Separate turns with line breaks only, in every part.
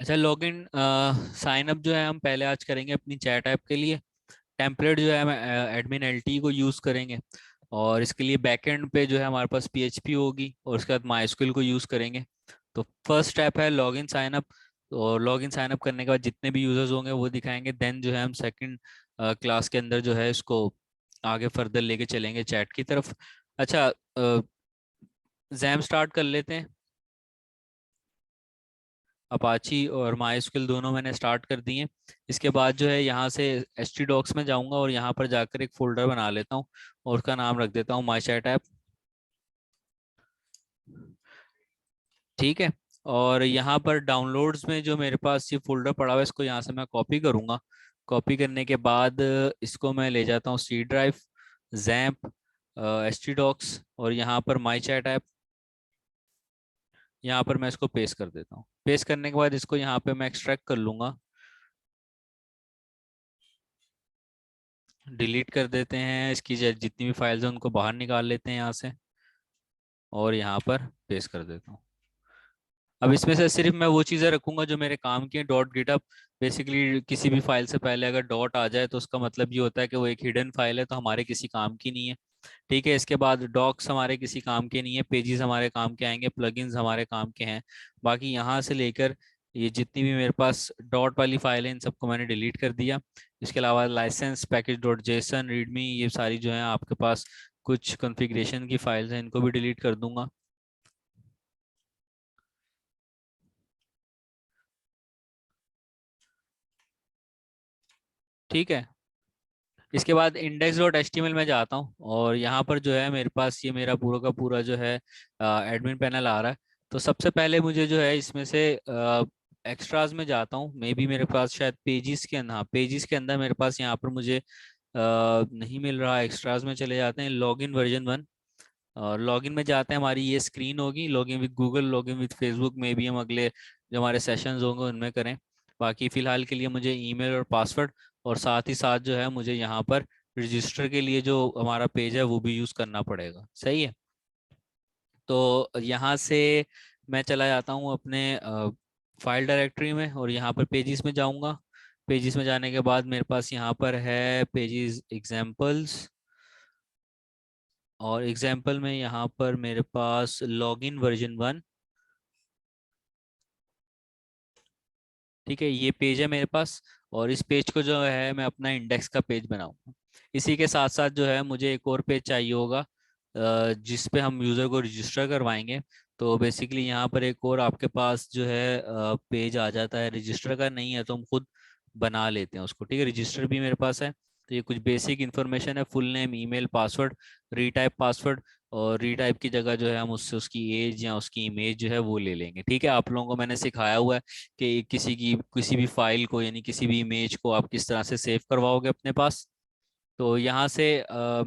अच्छा, login sign up जो है हम पहले आज करेंगे अपनी चैट ऐप के लिए। टेम्पलेट जो है हम एडमिन एलटी को यूज़ करेंगे। और इसके लिए बैकएंड पे जो है हमारे पास पीएचपी होगी और उसके बाद माइस्क्यूएल को यूज़ करेंगे। तो फर्स्ट स्टेप है लॉगिन साइन अप। और लॉगिन साइन अप करने के बाद जितने भी यूजर्स होंगे वो दिखाएंगे, देन जो है हम सेकंड क्लास के अंदर जो है इसको आगे फर्दर लेके चलेंगे चैट की तरफ। अच्छा, जैम स्टार्ट कर लेते हैं। अपाची और माइस्क्यूएल दोनों मैंने स्टार्ट कर दिए। इसके बाद जो है यहाँ से htdocs में जाऊंगा और यहाँ पर जाकर एक फोल्डर बना लेता हूँ और उसका नाम रख देता हूँ माई चैट ऐप। ठीक है। और यहाँ पर डाउनलोड्स में जो मेरे पास ये फोल्डर पड़ा हुआ है इसको यहाँ से मैं कॉपी करूँगा। कॉपी करने के बाद इसको मैं ले जाता हूँ सी ड्राइव, जैम्प, htdocs और यहाँ पर माई चैट ऐप। यहाँ पर मैं इसको पेस्ट कर देता हूँ। पेस्ट करने के बाद इसको यहाँ पे मैं एक्सट्रैक्ट कर लूंगा। डिलीट कर देते हैं, इसकी जितनी भी फाइल्स हैं उनको बाहर निकाल लेते हैं यहाँ से और यहाँ पर पेस्ट कर देता हूँ। अब इसमें से सिर्फ मैं वो चीज़ें रखूंगा जो मेरे काम की हैं। डॉट गिटअप, बेसिकली किसी भी फाइल से पहले अगर डॉट आ जाए तो उसका मतलब ये होता है कि वो एक हिडन फाइल है, तो हमारे किसी काम की नहीं है। ठीक है। इसके बाद डॉक्स हमारे किसी काम के नहीं है, पेजेस हमारे काम के आएंगे, प्लगइन्स हमारे काम के हैं। बाकी यहाँ से लेकर ये जितनी भी मेरे पास डॉट वाली फाइल है इन सबको मैंने डिलीट कर दिया। इसके अलावा licence package dot JSON readme ये सारी जो है आपके पास कुछ कॉन्फ़िगरेशन की फाइल्स हैं, इनको भी डिलीट कर दूंगा। ठीक है। इसके बाद index dot H T M L में जाता हूँ और यहाँ पर जो है मेरे पास ये मेरा पूरा का पूरा जो है एडमिन पैनल आ रहा है। तो सबसे पहले मुझे जो है इसमें से एक्स्ट्राज में जाता हूँ। मे बी मेरे पास शायद पेजिस के अंदर, हाँ पेजिस के अंदर मेरे पास यहाँ पर मुझे नहीं मिल रहा। एक्स्ट्राज में चले जाते हैं, लॉगिन वर्जन 1। और लॉगिन में जाते हैं, हमारी ये स्क्रीन होगी, login with Google, login with Facebook में भी हम अगले जो हमारे सेशंस होंगे उनमें करें। बाकी फ़िलहाल के लिए मुझे ईमेल और पासवर्ड और साथ ही साथ जो है मुझे यहाँ पर रजिस्टर के लिए जो हमारा पेज है वो भी यूज़ करना पड़ेगा। सही है। तो यहाँ से मैं चला जाता हूँ अपने फाइल डायरेक्टरी में और यहाँ पर पेजिस में जाऊँगा। पेजिस में जाने के बाद मेरे पास यहाँ पर है पेजिस एग्जाम्पल्स। और एग्जाम्पल में यहाँ पर मेरे पास लॉगिन वर्जन 1। ठीक है, ये पेज है मेरे पास। और इस पेज को जो है मैं अपना इंडेक्स का पेज बनाऊंगा। इसी के साथ साथ जो है मुझे एक और पेज चाहिए होगा जिस पे हम यूज़र को रजिस्टर करवाएंगे। तो बेसिकली यहाँ पर एक और आपके पास जो है पेज आ जाता है, रजिस्टर का नहीं है तो हम खुद बना लेते हैं उसको। ठीक है, रजिस्टर भी मेरे पास है। तो ये कुछ बेसिक इन्फॉर्मेशन है, full name, email, password, retype password. और रीटाइप की जगह जो है हम उससे उसकी एज या उसकी इमेज जो है वो ले लेंगे। ठीक है, आप लोगों को मैंने सिखाया हुआ है कि किसी भी फाइल को यानी किसी भी इमेज को आप किस तरह से सेव करवाओगे अपने पास। तो यहाँ से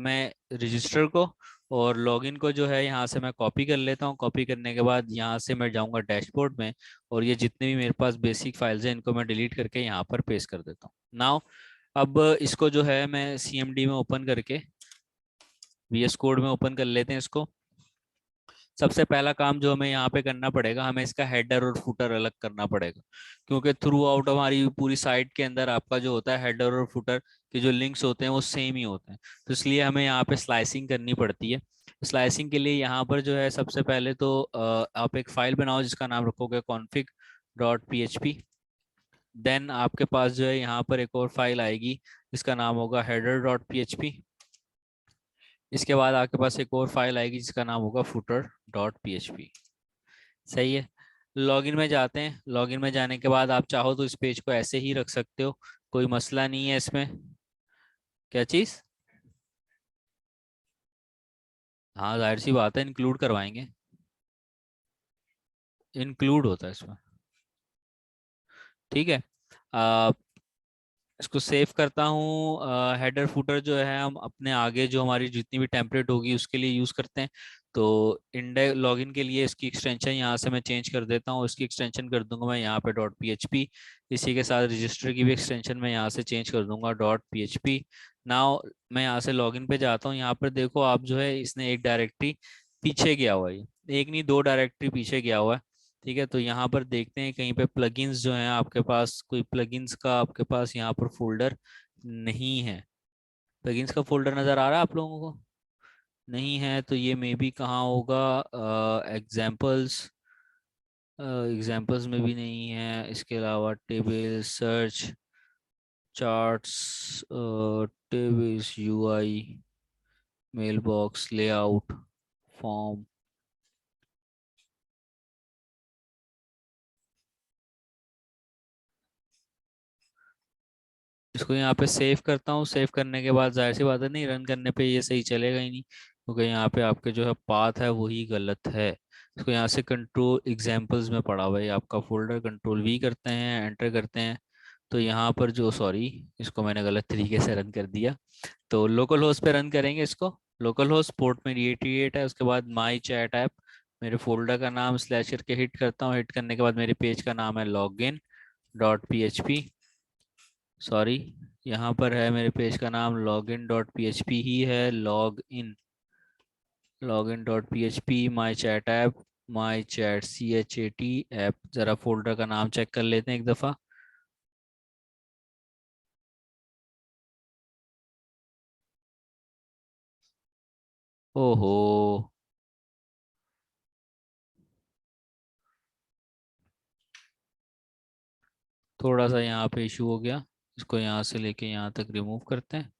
मैं रजिस्टर को और लॉगिन को जो है यहाँ से मैं कॉपी कर लेता हूँ। कॉपी करने के बाद यहाँ से मैं जाऊँगा डैशबोर्ड में और ये जितने भी मेरे पास बेसिक फाइल्स हैं इनको मैं डिलीट करके यहाँ पर पेस्ट कर देता हूँ। नाउ अब इसको जो है मैं सीएमडी में ओपन करके वीएस कोड में ओपन कर लेते हैं इसको। सबसे पहला काम जो हमें यहाँ पे करना पड़ेगा, हमें इसका हेडर और फुटर अलग करना पड़ेगा। क्योंकि थ्रू आउट हमारी पूरी साइट के अंदर आपका जो होता है हेडर और फुटर के जो लिंक्स होते हैं वो सेम ही होते हैं। तो इसलिए हमें यहाँ पे स्लाइसिंग करनी पड़ती है। स्लाइसिंग के लिए यहाँ पर जो है सबसे पहले तो आप एक फाइल बनाओ जिसका नाम रखोगे config.php। देन आपके पास जो है यहाँ पर एक और फाइल आएगी जिसका नाम होगा header.php। इसके बाद आपके पास एक और फाइल आएगी जिसका नाम होगा footer.php। सही है। लॉगिन में जाते हैं। लॉगिन में जाने के बाद आप चाहो तो इस पेज को ऐसे ही रख सकते हो, कोई मसला नहीं है इसमें। क्या चीज़? हाँ जाहिर सी बात है, इंक्लूड करवाएंगे। इंक्लूड होता है इसमें। ठीक है। आ, इसको सेव करता हूँ। हेडर फुटर जो है हम अपने आगे जो हमारी जितनी भी टेम्पलेट होगी उसके लिए यूज़ करते हैं। तो इंडेक्स लॉगिन के लिए इसकी एक्सटेंशन यहाँ से मैं चेंज कर देता हूँ। इसकी एक्सटेंशन कर दूंगा मैं यहाँ पे .php। इसी के साथ रजिस्टर की भी एक्सटेंशन मैं यहाँ से चेंज कर दूंगा .php। नाउ मैं यहाँ से लॉगिन पे जाता हूँ। यहाँ पर देखो आप जो है इसने एक डायरेक्टरी पीछे गया हुआ है, एक नहीं दो डायरेक्टरी पीछे गया हुआ है। ठीक है, तो यहाँ पर देखते हैं कहीं पे प्लगइन्स जो हैं आपके पास, कोई प्लगइन्स का आपके पास यहाँ पर फोल्डर नहीं है। प्लगइन्स का फोल्डर नज़र आ रहा है आप लोगों को? नहीं है तो ये मे बी कहाँ होगा, एग्जाम्पल्स, एग्जाम्पल्स में भी नहीं है। इसके अलावा table, search, charts, tables, UI, mail box, layout, form. इसको यहाँ पे सेव करता हूँ। सेव करने के बाद जाहिर सी बात है, नहीं रन करने पे ये सही चलेगा ही नहीं, क्योंकि यहाँ पे आपके जो है पाथ है वही गलत है। इसको यहाँ से कंट्रोल एग्जाम्पल्स में पड़ा हुआ है आपका फोल्डर, कंट्रोल वी करते हैं, एंटर करते हैं। तो यहाँ पर जो, सॉरी, इसको मैंने गलत तरीके से रन कर दिया। तो लोकल होस्ट पे रन करेंगे इसको। लोकल होस्ट पोर्ट में 88 है। उसके बाद माई चैट ऐप, मेरे फोल्डर का नाम स्लैश करके हिट करता हूँ। हिट करने के बाद मेरे पेज का नाम है login dot P H P, sorry, यहाँ पर है मेरे पेज का नाम login dot P H P ही है, login dot P H P, my chat app, my chat CHAT app. ज़रा फोल्डर का नाम चेक कर लेते हैं एक दफ़ा। ओहो, थोड़ा सा यहाँ पे इशू हो गया। इसको यहाँ से लेके यहाँ तक रिमूव करते हैं,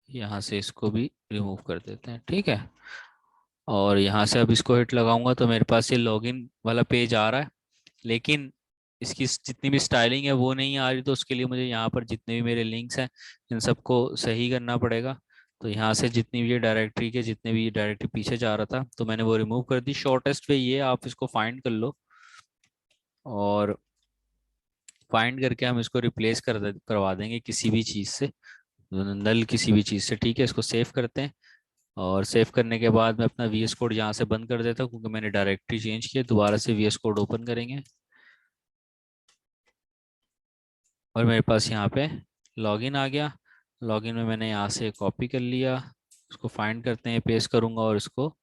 यहाँ से इसको भी रिमूव कर देते हैं, ठीक है। और यहाँ से अब इसको हिट लगाऊंगा तो मेरे पास ये लॉगिन वाला पेज आ रहा है, लेकिन इसकी जितनी भी स्टाइलिंग है वो नहीं आ रही। तो उसके लिए मुझे यहाँ पर जितने भी मेरे लिंक्स हैं इन सबको सही करना पड़ेगा। तो यहाँ से जितनी भी ये डायरेक्टरी के जितने भी डायरेक्टरी पीछे जा रहा था तो मैंने वो रिमूव कर दी। शॉर्टेस्ट वे ये, आप इसको फाइंड कर लो और फाइंड करके हम इसको रिप्लेस करवा देंगे किसी भी चीज़ से, नल किसी भी चीज़ से, ठीक है। इसको सेव करते हैं और सेव करने के बाद मैं अपना VS कोड यहाँ से बंद कर देता हूँ, क्योंकि मैंने डायरेक्टरी चेंज किया। दोबारा से VS कोड ओपन करेंगे और मेरे पास यहाँ पे लॉगिन आ गया। लॉगिन में मैंने यहाँ से कॉपी कर लिया। उसको फाइंड करते हैं, पेस्ट करूँगा और इसको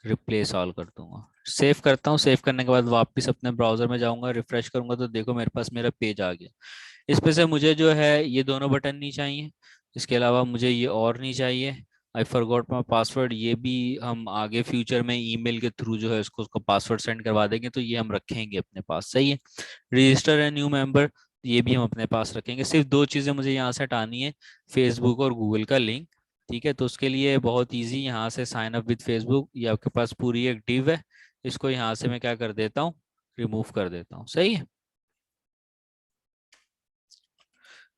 रिप्लेस ऑल कर दूंगा। सेव करता हूँ। सेव करने के बाद वापस अपने ब्राउजर में जाऊंगा, रिफ्रेश करूंगा तो देखो मेरे पास मेरा पेज आ गया। इस पे से मुझे जो है ये दोनों बटन नहीं चाहिए। इसके अलावा मुझे ये और नहीं चाहिए, आई फॉरगॉट माई पासवर्ड। ये भी हम आगे फ्यूचर में ईमेल के थ्रू जो है उसको उसका पासवर्ड सेंड करवा देंगे, तो ये हम रखेंगे अपने पास, सही है। रजिस्टर है न्यू मेंबर, ये भी हम अपने पास रखेंगे। सिर्फ दो चीज़ें मुझे यहाँ से हटानी है, फेसबुक और गूगल का लिंक, ठीक है। तो उसके लिए बहुत इजी, यहाँ से साइन अप विद फेसबुक, ये आपके पास पूरी एक डिव है। इसको यहाँ से मैं क्या कर देता हूँ, रिमूव कर देता हूँ, सही है।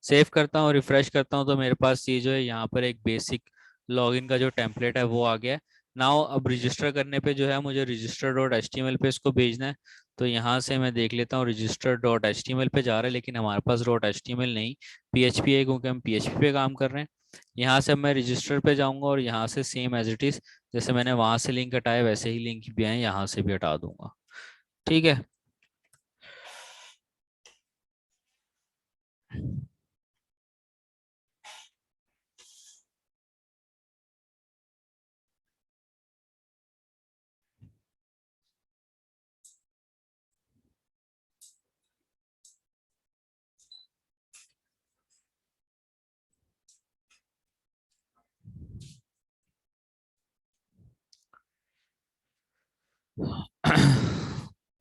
सेव करता हूँ, रिफ्रेश करता हूँ तो मेरे पास ये जो है यहाँ पर एक बेसिक लॉगिन का जो टेम्पलेट है वो आ गया है। नाउ अब रजिस्टर करने पे जो है मुझे register dot H T M L पे इसको भेजना है। तो यहाँ से मैं देख लेता हूँ, register dot H T M L पे जा रहा है, लेकिन हमारे पास dot H T M L नहीं, PHP है, क्योंकि हम PHP पे काम कर रहे हैं। यहाँ से मैं रजिस्टर पे जाऊँगा और यहाँ से सेम एज इट इज़, जैसे मैंने वहाँ से लिंक हटाया वैसे ही लिंक भी आए, यहाँ से भी हटा दूंगा, ठीक है।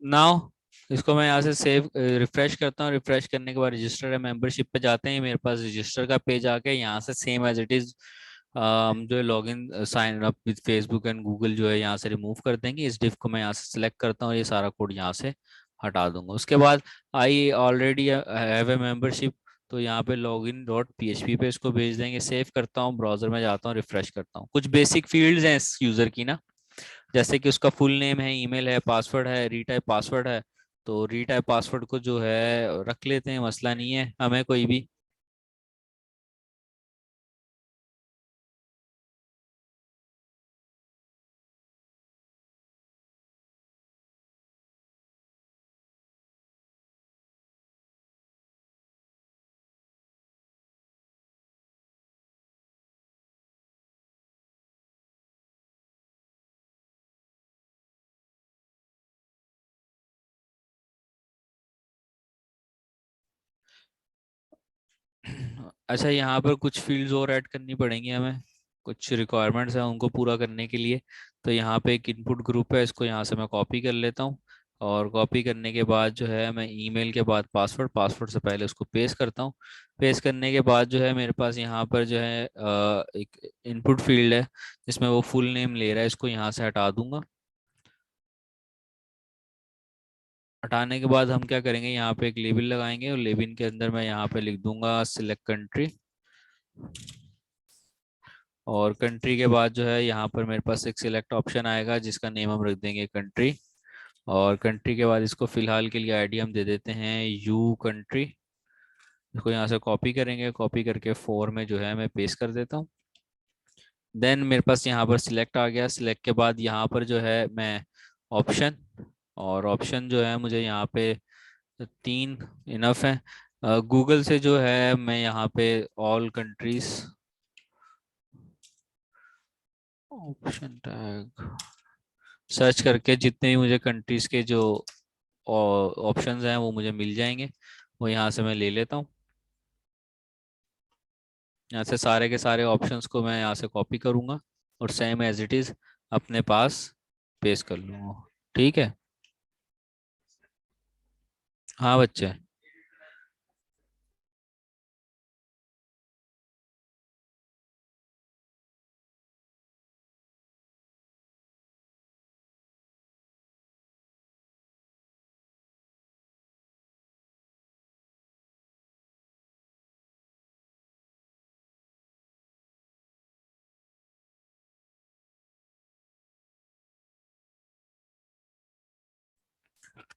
नाउ इसको मैं यहाँ से सेव रिफ्रेश करता हूँ। रिफ्रेश करने के बाद रजिस्टर है मेंबरशिप पे जाते हैं, मेरे पास रजिस्टर का पेज आ गया। यहाँ से सेम एज इट इज जो है login sign up with Facebook and Google जो है यहाँ से रिमूव कर देंगे। इस डिव को मैं यहाँ से सिलेक्ट करता हूँ, ये सारा कोड यहाँ से हटा दूंगा। उसके बाद I already have a membership, तो यहाँ पे लॉगिन डॉट PHP पे इसको भेज देंगे। सेव करता हूँ, ब्राउजर में जाता हूँ, रिफ्रेश करता हूँ। कुछ बेसिक फील्ड्स हैं इस यूजर की ना, जैसे कि उसका फुल नेम है, ईमेल है, पासवर्ड है, रीटाइप पासवर्ड है। तो रीटाइप पासवर्ड को जो है रख लेते हैं, मसला नहीं है हमें कोई भी। अच्छा, यहाँ पर कुछ फील्ड्स और ऐड करनी पड़ेंगी हमें, कुछ रिक्वायरमेंट्स हैं उनको पूरा करने के लिए। तो यहाँ पे एक इनपुट ग्रुप है, इसको यहाँ से मैं कॉपी कर लेता हूँ। और कॉपी करने के बाद जो है मैं ईमेल के बाद पासवर्ड, पासवर्ड से पहले उसको पेस्ट करता हूँ। पेस्ट करने के बाद जो है मेरे पास यहाँ पर जो है एक इनपुट फील्ड है जिसमें वो फुल नेम ले रहा है, इसको यहाँ से हटा दूंगा। हटाने के बाद हम क्या करेंगे, यहाँ पे एक लेबल लगाएंगे और लेबल के अंदर मैं यहाँ पे लिख दूंगा सिलेक्ट कंट्री। और कंट्री के बाद जो है यहाँ पर मेरे पास एक सिलेक्ट ऑप्शन आएगा जिसका नेम हम रख देंगे कंट्री। और कंट्री के बाद इसको फिलहाल के लिए आईडी हम दे देते हैं यू कंट्री। इसको यहाँ से कॉपी करेंगे, कॉपी करके फोर में जो है मैं पेस्ट कर देता हूँ। देन मेरे पास यहाँ पर सिलेक्ट आ गया। सिलेक्ट के बाद यहाँ पर जो है मैं ऑप्शन, और ऑप्शन जो है मुझे यहाँ पे तीन इनफ है। गूगल से जो है मैं यहाँ पे all countries, option tag search करके जितने भी मुझे कंट्रीज के जो ऑप्शंस हैं वो मुझे मिल जाएंगे, वो यहाँ से मैं ले लेता हूँ। यहाँ से सारे के सारे ऑप्शंस को मैं यहाँ से कॉपी करूँगा और सेम एज इट इज़ अपने पास पेस्ट कर लूँगा। ठीक है। हाँ बच्चे।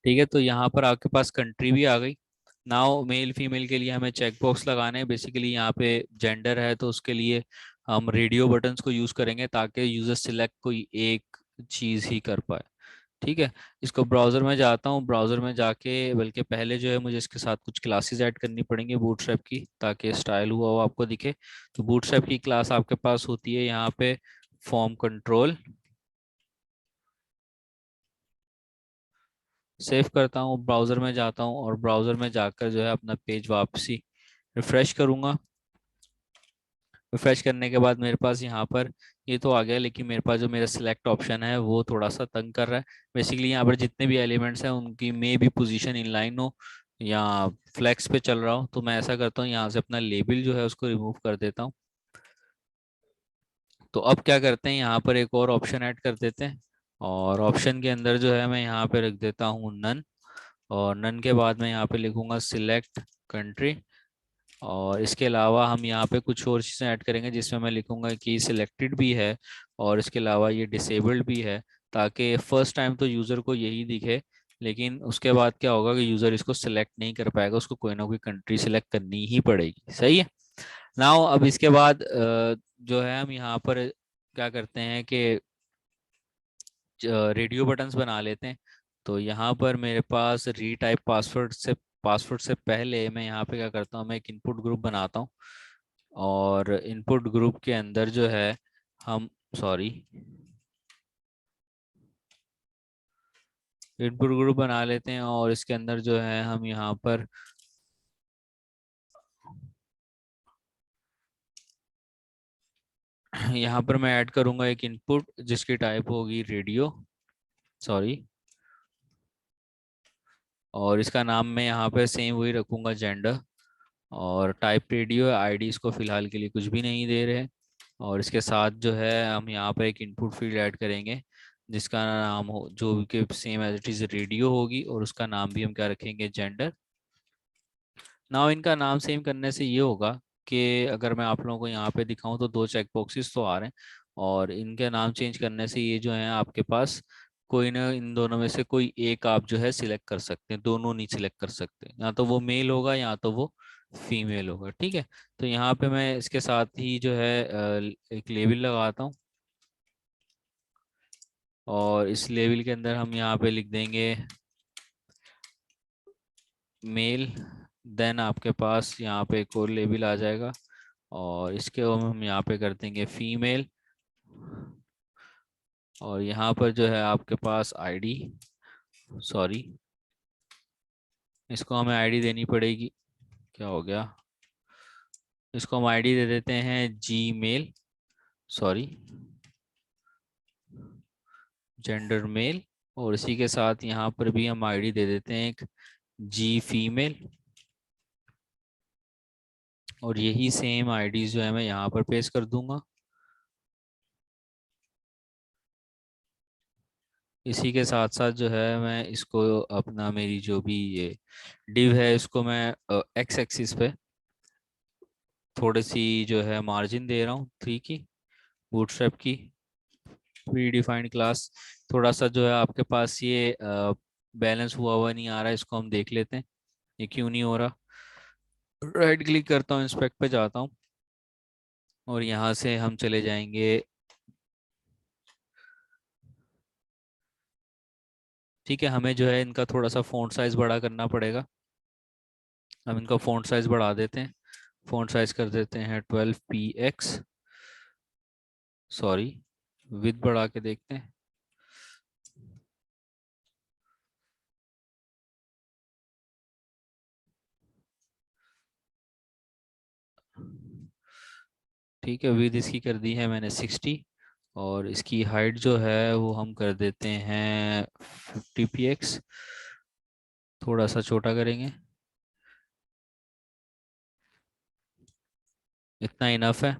ठीक है, तो यहाँ पर आपके पास कंट्री भी आ गई। नाउ मेल फीमेल के लिए हमें चेक बॉक्स लगाने हैं। बेसिकली यहाँ पे जेंडर है तो उसके लिए हम रेडियो बटन्स को यूज़ करेंगे ताकि यूज़र सिलेक्ट कोई एक चीज़ ही कर पाए। ठीक है। इसको ब्राउज़र में जाता हूँ, ब्राउज़र में जाके, बल्कि पहले जो है मुझे इसके साथ कुछ क्लासेस ऐड करनी पड़ेंगी बूटस्ट्रैप की, ताकि स्टाइल हुआ हुआ आपको दिखे। तो बूटस्ट्रैप की क्लास आपके पास होती है यहाँ पे फॉर्म कंट्रोल। सेव करता हूँ, ब्राउज़र में जाता हूँ और ब्राउज़र में जाकर जो है अपना पेज वापसी रिफ्रेश करूँगा। रिफ्रेश करने के बाद मेरे पास यहाँ पर ये तो आ गया, लेकिन मेरे पास जो मेरा सिलेक्ट ऑप्शन है वो थोड़ा सा तंग कर रहा है। बेसिकली यहाँ पर जितने भी एलिमेंट्स हैं उनकी मे भी पोजीशन इनलाइन हो या फ्लेक्स पे चल रहा हो। तो मैं ऐसा करता हूँ, यहाँ से अपना लेबल जो है उसको रिमूव कर देता हूँ। तो अब क्या करते हैं, यहाँ पर एक और ऑप्शन ऐड कर देते हैं। और ऑप्शन के अंदर जो है मैं यहाँ पे रख देता हूँ नन। और नन के बाद मैं यहाँ पे लिखूंगा सिलेक्ट कंट्री। और इसके अलावा हम यहाँ पे कुछ और चीज़ें ऐड करेंगे जिसमें मैं लिखूंगा कि सिलेक्टेड भी है और इसके अलावा ये डिसेबल्ड भी है, ताकि फर्स्ट टाइम तो यूज़र को यही दिखे, लेकिन उसके बाद क्या होगा कि यूज़र इसको सिलेक्ट नहीं कर पाएगा, उसको कोई ना कोई कंट्री सिलेक्ट करनी ही पड़ेगी। सही है। नाउ अब इसके बाद जो है हम यहाँ पर क्या करते हैं कि रेडियो बटन्स बना लेते हैं। तो यहाँ पर मेरे पास रीटाइप पासवर्ड से पहले मैं यहाँ पे क्या करता हूँ, मैं एक इनपुट ग्रुप बनाता हूँ। और इनपुट ग्रुप के अंदर जो है हम, सॉरी, इनपुट ग्रुप बना लेते हैं और इसके अंदर जो है हम यहाँ पर यहाँ पर मैं ऐड करूँगा एक इनपुट जिसकी टाइप होगी रेडियो, सॉरी। और इसका नाम मैं यहाँ पे सेम वही रखूँगा, जेंडर। और टाइप रेडियो, आईडी इसको फिलहाल के लिए कुछ भी नहीं दे रहे। और इसके साथ जो है हम यहाँ पर एक इनपुट फील्ड ऐड करेंगे जिसका नाम हो जो कि same as it is radio होगी, और उसका नाम भी हम क्या रखेंगे, जेंडर। नाउ इनका नाम सेम करने से ये होगा कि अगर मैं आप लोगों को यहाँ पे दिखाऊं तो दो चेक बॉक्सेस तो आ रहे हैं। और इनके नाम चेंज करने से ये जो है आपके पास कोई ना, इन दोनों में से कोई एक आप जो है सिलेक्ट कर सकते हैं, दोनों नहीं सिलेक्ट कर सकते। या तो वो मेल होगा या तो वो फीमेल होगा। ठीक है। तो यहाँ पे मैं इसके साथ ही जो है एक लेबल लगाता हूँ। और इस लेबल के अंदर हम यहाँ पे लिख देंगे मेल। देन आपके पास यहाँ पे एक और लेबल आ जाएगा और इसके हम यहाँ पे कर देंगे फीमेल। और यहाँ पर जो है आपके पास आईडी, सॉरी, इसको हमें आईडी देनी पड़ेगी। क्या हो गया, इसको हम आईडी दे देते हैं Gmail, sorry gender male. और इसी के साथ यहाँ पर भी हम आईडी दे देते हैं एक जी फीमेल। और यही सेम आईडी जो है मैं यहाँ पर पेस्ट कर दूंगा। इसी के साथ साथ जो है मैं इसको अपना मेरी जो भी ये डिव है इसको मैं एक्स एक्सिस पे थोड़ी सी जो है मार्जिन दे रहा हूँ 3 की, बूटस्ट्रैप की प्री डिफाइंड क्लास। थोड़ा सा जो है आपके पास ये बैलेंस हुआ हुआ नहीं आ रहा है, इसको हम देख लेते हैं ये क्यों नहीं हो रहा। राइट क्लिक करता हूँ, इंस्पेक्ट पे जाता हूँ और यहाँ से हम चले जाएंगे। ठीक है, हमें जो है इनका थोड़ा सा फ़ॉन्ट साइज बड़ा करना पड़ेगा। हम इनका फ़ॉन्ट साइज बढ़ा देते हैं, फ़ॉन्ट साइज कर देते हैं 12px, सॉरी विद बढ़ा के देखते हैं। ठीक है, विद इसकी कर दी है मैंने 60। और इसकी हाइट जो है वो हम कर देते हैं 50px, थोड़ा सा छोटा करेंगे, इतना इनफ है।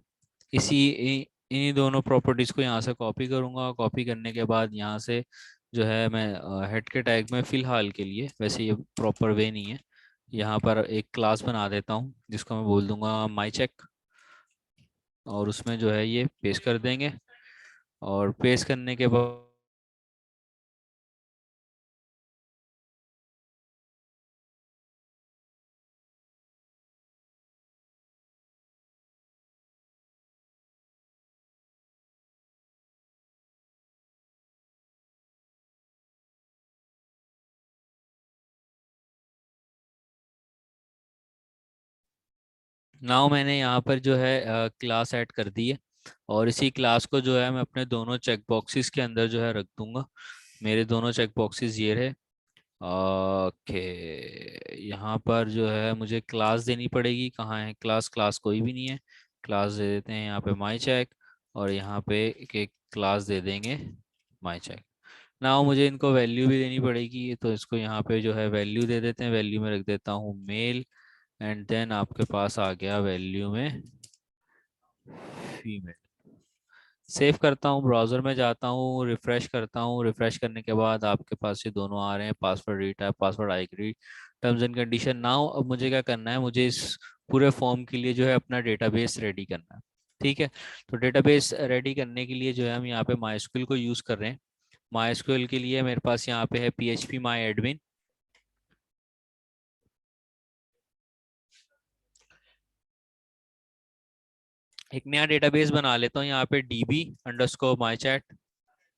इन्हीं दोनों प्रॉपर्टीज को यहाँ से कॉपी करूँगा। कॉपी करने के बाद यहाँ से जो है मैं हेड के टैग में फ़िलहाल के लिए, वैसे ये प्रॉपर वे नहीं है, यहाँ पर एक क्लास बना देता हूँ जिसको मैं बोल दूंगा माई चेक। और उसमें जो है ये पेस्ट कर देंगे। और पेस्ट करने के बाद नाउ मैंने यहाँ पर जो है क्लास ऐड कर दी है। और इसी क्लास को जो है मैं अपने दोनों चेक बॉक्सेस के अंदर जो है रख दूंगा। मेरे दोनों चेक बॉक्सेस ये रहे। ओके, यहाँ पर जो है मुझे क्लास देनी पड़ेगी। कहाँ है क्लास? क्लास कोई भी नहीं है। क्लास दे देते हैं यहाँ पे माई चेक। और यहाँ पे एक क्लास दे देंगे माई चेक। ना मुझे इनको वैल्यू भी देनी पड़ेगी, तो इसको यहाँ पे जो है वैल्यू दे देते हैं। वैल्यू में रख देता हूँ मेल। एंड देन आपके पास आ गया वैल्यू में फीमेल। सेव करता हूँ, ब्राउज़र में जाता हूँ, रिफ्रेश करता हूँ। रिफ्रेश करने के बाद आपके पास ये दोनों आ रहे हैं, password retype, password I agree, terms and condition. Now अब मुझे क्या करना है, मुझे इस पूरे फॉर्म के लिए जो है अपना डेटाबेस रेडी करना है। ठीक है, तो डेटाबेस रेडी करने के लिए जो है हम यहाँ पे माई को यूज़ कर रहे हैं। माई के लिए मेरे पास यहाँ पे है PHP माई एडमिन। एक नया डेटाबेस बना लेता हूँ यहाँ पे DB_MyChat।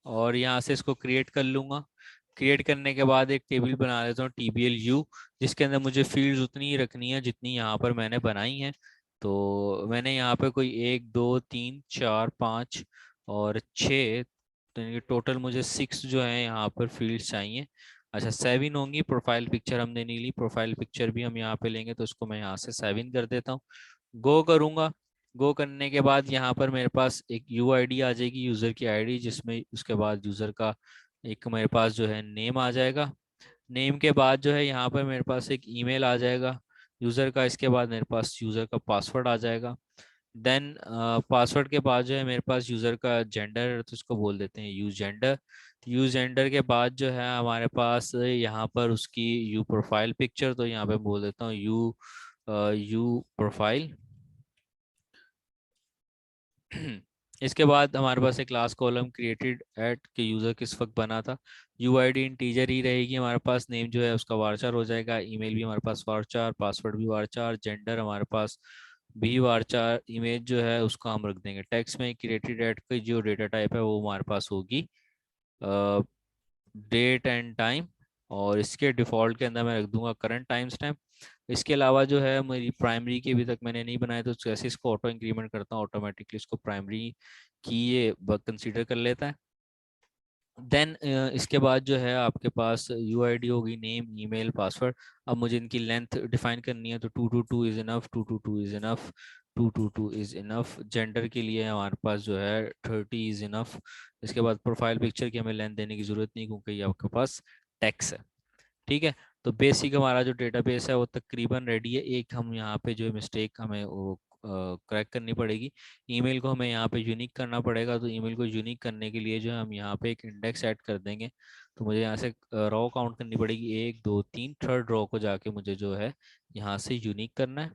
और यहाँ से इसको क्रिएट कर लूंगा। क्रिएट करने के बाद एक टेबल बना लेता हूँ TBLU, जिसके अंदर मुझे फील्ड्स उतनी ही रखनी है जितनी यहाँ पर मैंने बनाई है। तो मैंने यहाँ पे कोई 1 2 3 4 5 और 6, तो टोटल मुझे 6 जो है यहाँ पर फील्ड्स चाहिए। अच्छा, 7 होंगी। प्रोफाइल पिक्चर हमने नहीं ली, प्रोफाइल पिक्चर भी हम यहाँ पे लेंगे, तो इसको मैं यहाँ से 7 कर देता हूँ। गो करूँगा। गो करने के बाद यहाँ पर मेरे पास एक UID आ जाएगी, यूज़र की आईडी, जिसमें उसके बाद यूज़र का एक मेरे पास जो है नेम आ जाएगा। नेम के बाद जो है यहाँ पर मेरे पास एक ईमेल आ जाएगा यूज़र का। इसके बाद मेरे पास यूज़र का पासवर्ड आ जाएगा। देन पासवर्ड के बाद जो है मेरे पास यूज़र का जेंडर, तो इसको बोल देते हैं यूज जेंडर। यूज जेंडर के बाद जो है हमारे पास यहाँ पर उसकी यू प्रोफाइल पिक्चर, तो यहाँ पे बोल देता हूँ यू प्रोफाइल। इसके बाद हमारे पास एक क्लास कॉलम क्रिएटेड एट के यूज़र किस वक्त बना था। UID इंटीजर ही रहेगी हमारे पास। नेम जो है उसका वारचार हो जाएगा। ईमेल भी हमारे पास वारचार, पासवर्ड भी वारचार, जेंडर हमारे पास भी वारचार। इमेज जो है उसको हम रख देंगे टेक्स्ट में। क्रिएटेड एट की जो डेटा टाइप है वो हमारे पास होगी डेट एंड टाइम। और इसके डिफ़ॉल्ट के अंदर मैं रख दूंगा करंट टाइम स्टैम्प। इसके अलावा जो है मेरी प्राइमरी की अभी तक मैंने नहीं बनाया, तो जैसे इसको ऑटो इंक्रीमेंट करता हूँ ऑटोमेटिकली इसको प्राइमरी की ये कंसीडर कर लेता है। देन इसके बाद जो है आपके पास यूआईडी होगी, नेम, ईमेल, पासवर्ड। अब मुझे इनकी लेंथ डिफाइन करनी है, तो 222 is enough, 222 is enough, 222 is enough. Gender के लिए हमारे पास जो है 30 इज इनफ। इसके बाद प्रोफाइल पिक्चर की हमें लेंथ देने की जरूरत नहीं, क्योंकि ये आपके पास टेक्स्ट है। ठीक है। तो बेसिक हमारा जो डेटाबेस है वो तकरीबन रेडी है। एक हम यहाँ पे जो मिस्टेक हमें वो करेक्ट करनी पड़ेगी, ईमेल को हमें यहाँ पे यूनिक करना पड़ेगा। तो ईमेल को यूनिक करने के लिए जो है हम यहाँ पे एक इंडेक्स ऐड कर देंगे। तो मुझे यहाँ से रो काउंट करनी पड़ेगी, 1 2 3, थर्ड रो को जाके मुझे जो है यहाँ से यूनिक करना है।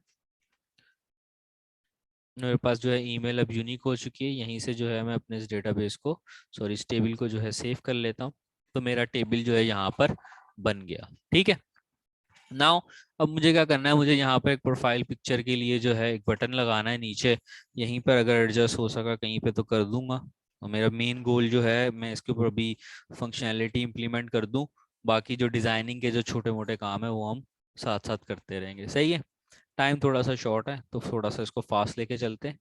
मेरे पास जो है ईमेल अब यूनिक हो चुकी है। यहीं से जो है मैं अपने इस डेटाबेस को, सॉरी इस टेबल को जो है सेव कर लेता हूँ। तो मेरा टेबल जो है यहाँ पर बन गया। ठीक है। नाउ अब मुझे क्या करना है, मुझे यहाँ पर एक प्रोफाइल पिक्चर के लिए जो है एक बटन लगाना है नीचे। यहीं पर अगर एडजस्ट हो सका कहीं पे तो कर दूंगा। और मेरा मेन गोल जो है मैं इसके ऊपर अभी फंक्शनैलिटी इंप्लीमेंट कर दूं। बाकी जो डिजाइनिंग के जो छोटे मोटे काम है वो हम साथ साथ करते रहेंगे। सही है। टाइम थोड़ा सा शॉर्ट है तो थोड़ा सा इसको फास्ट लेके चलते हैं।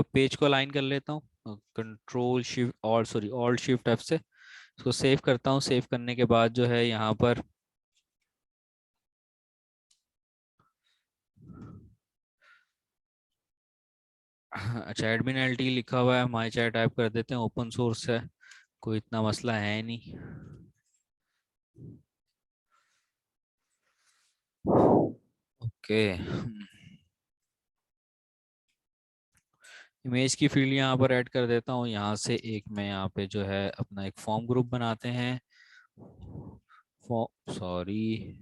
पेज को अलाइन कर लेता हूँ, कंट्रोल शिफ्ट और सॉरी ऑल्ट शिफ्ट एफ से इसको सेव करता हूँ। सेव करने के बाद जो है यहाँ पर अच्छा एडमिन एल टी लिखा हुआ है, माई चैट टाइप कर देते हैं, ओपन सोर्स है, कोई इतना मसला है नहीं। ओके। इमेज की फील्ड यहाँ पर ऐड कर देता हूँ। यहाँ से एक मैं यहाँ पे जो है अपना एक फॉर्म ग्रुप बनाते हैं। सॉरी,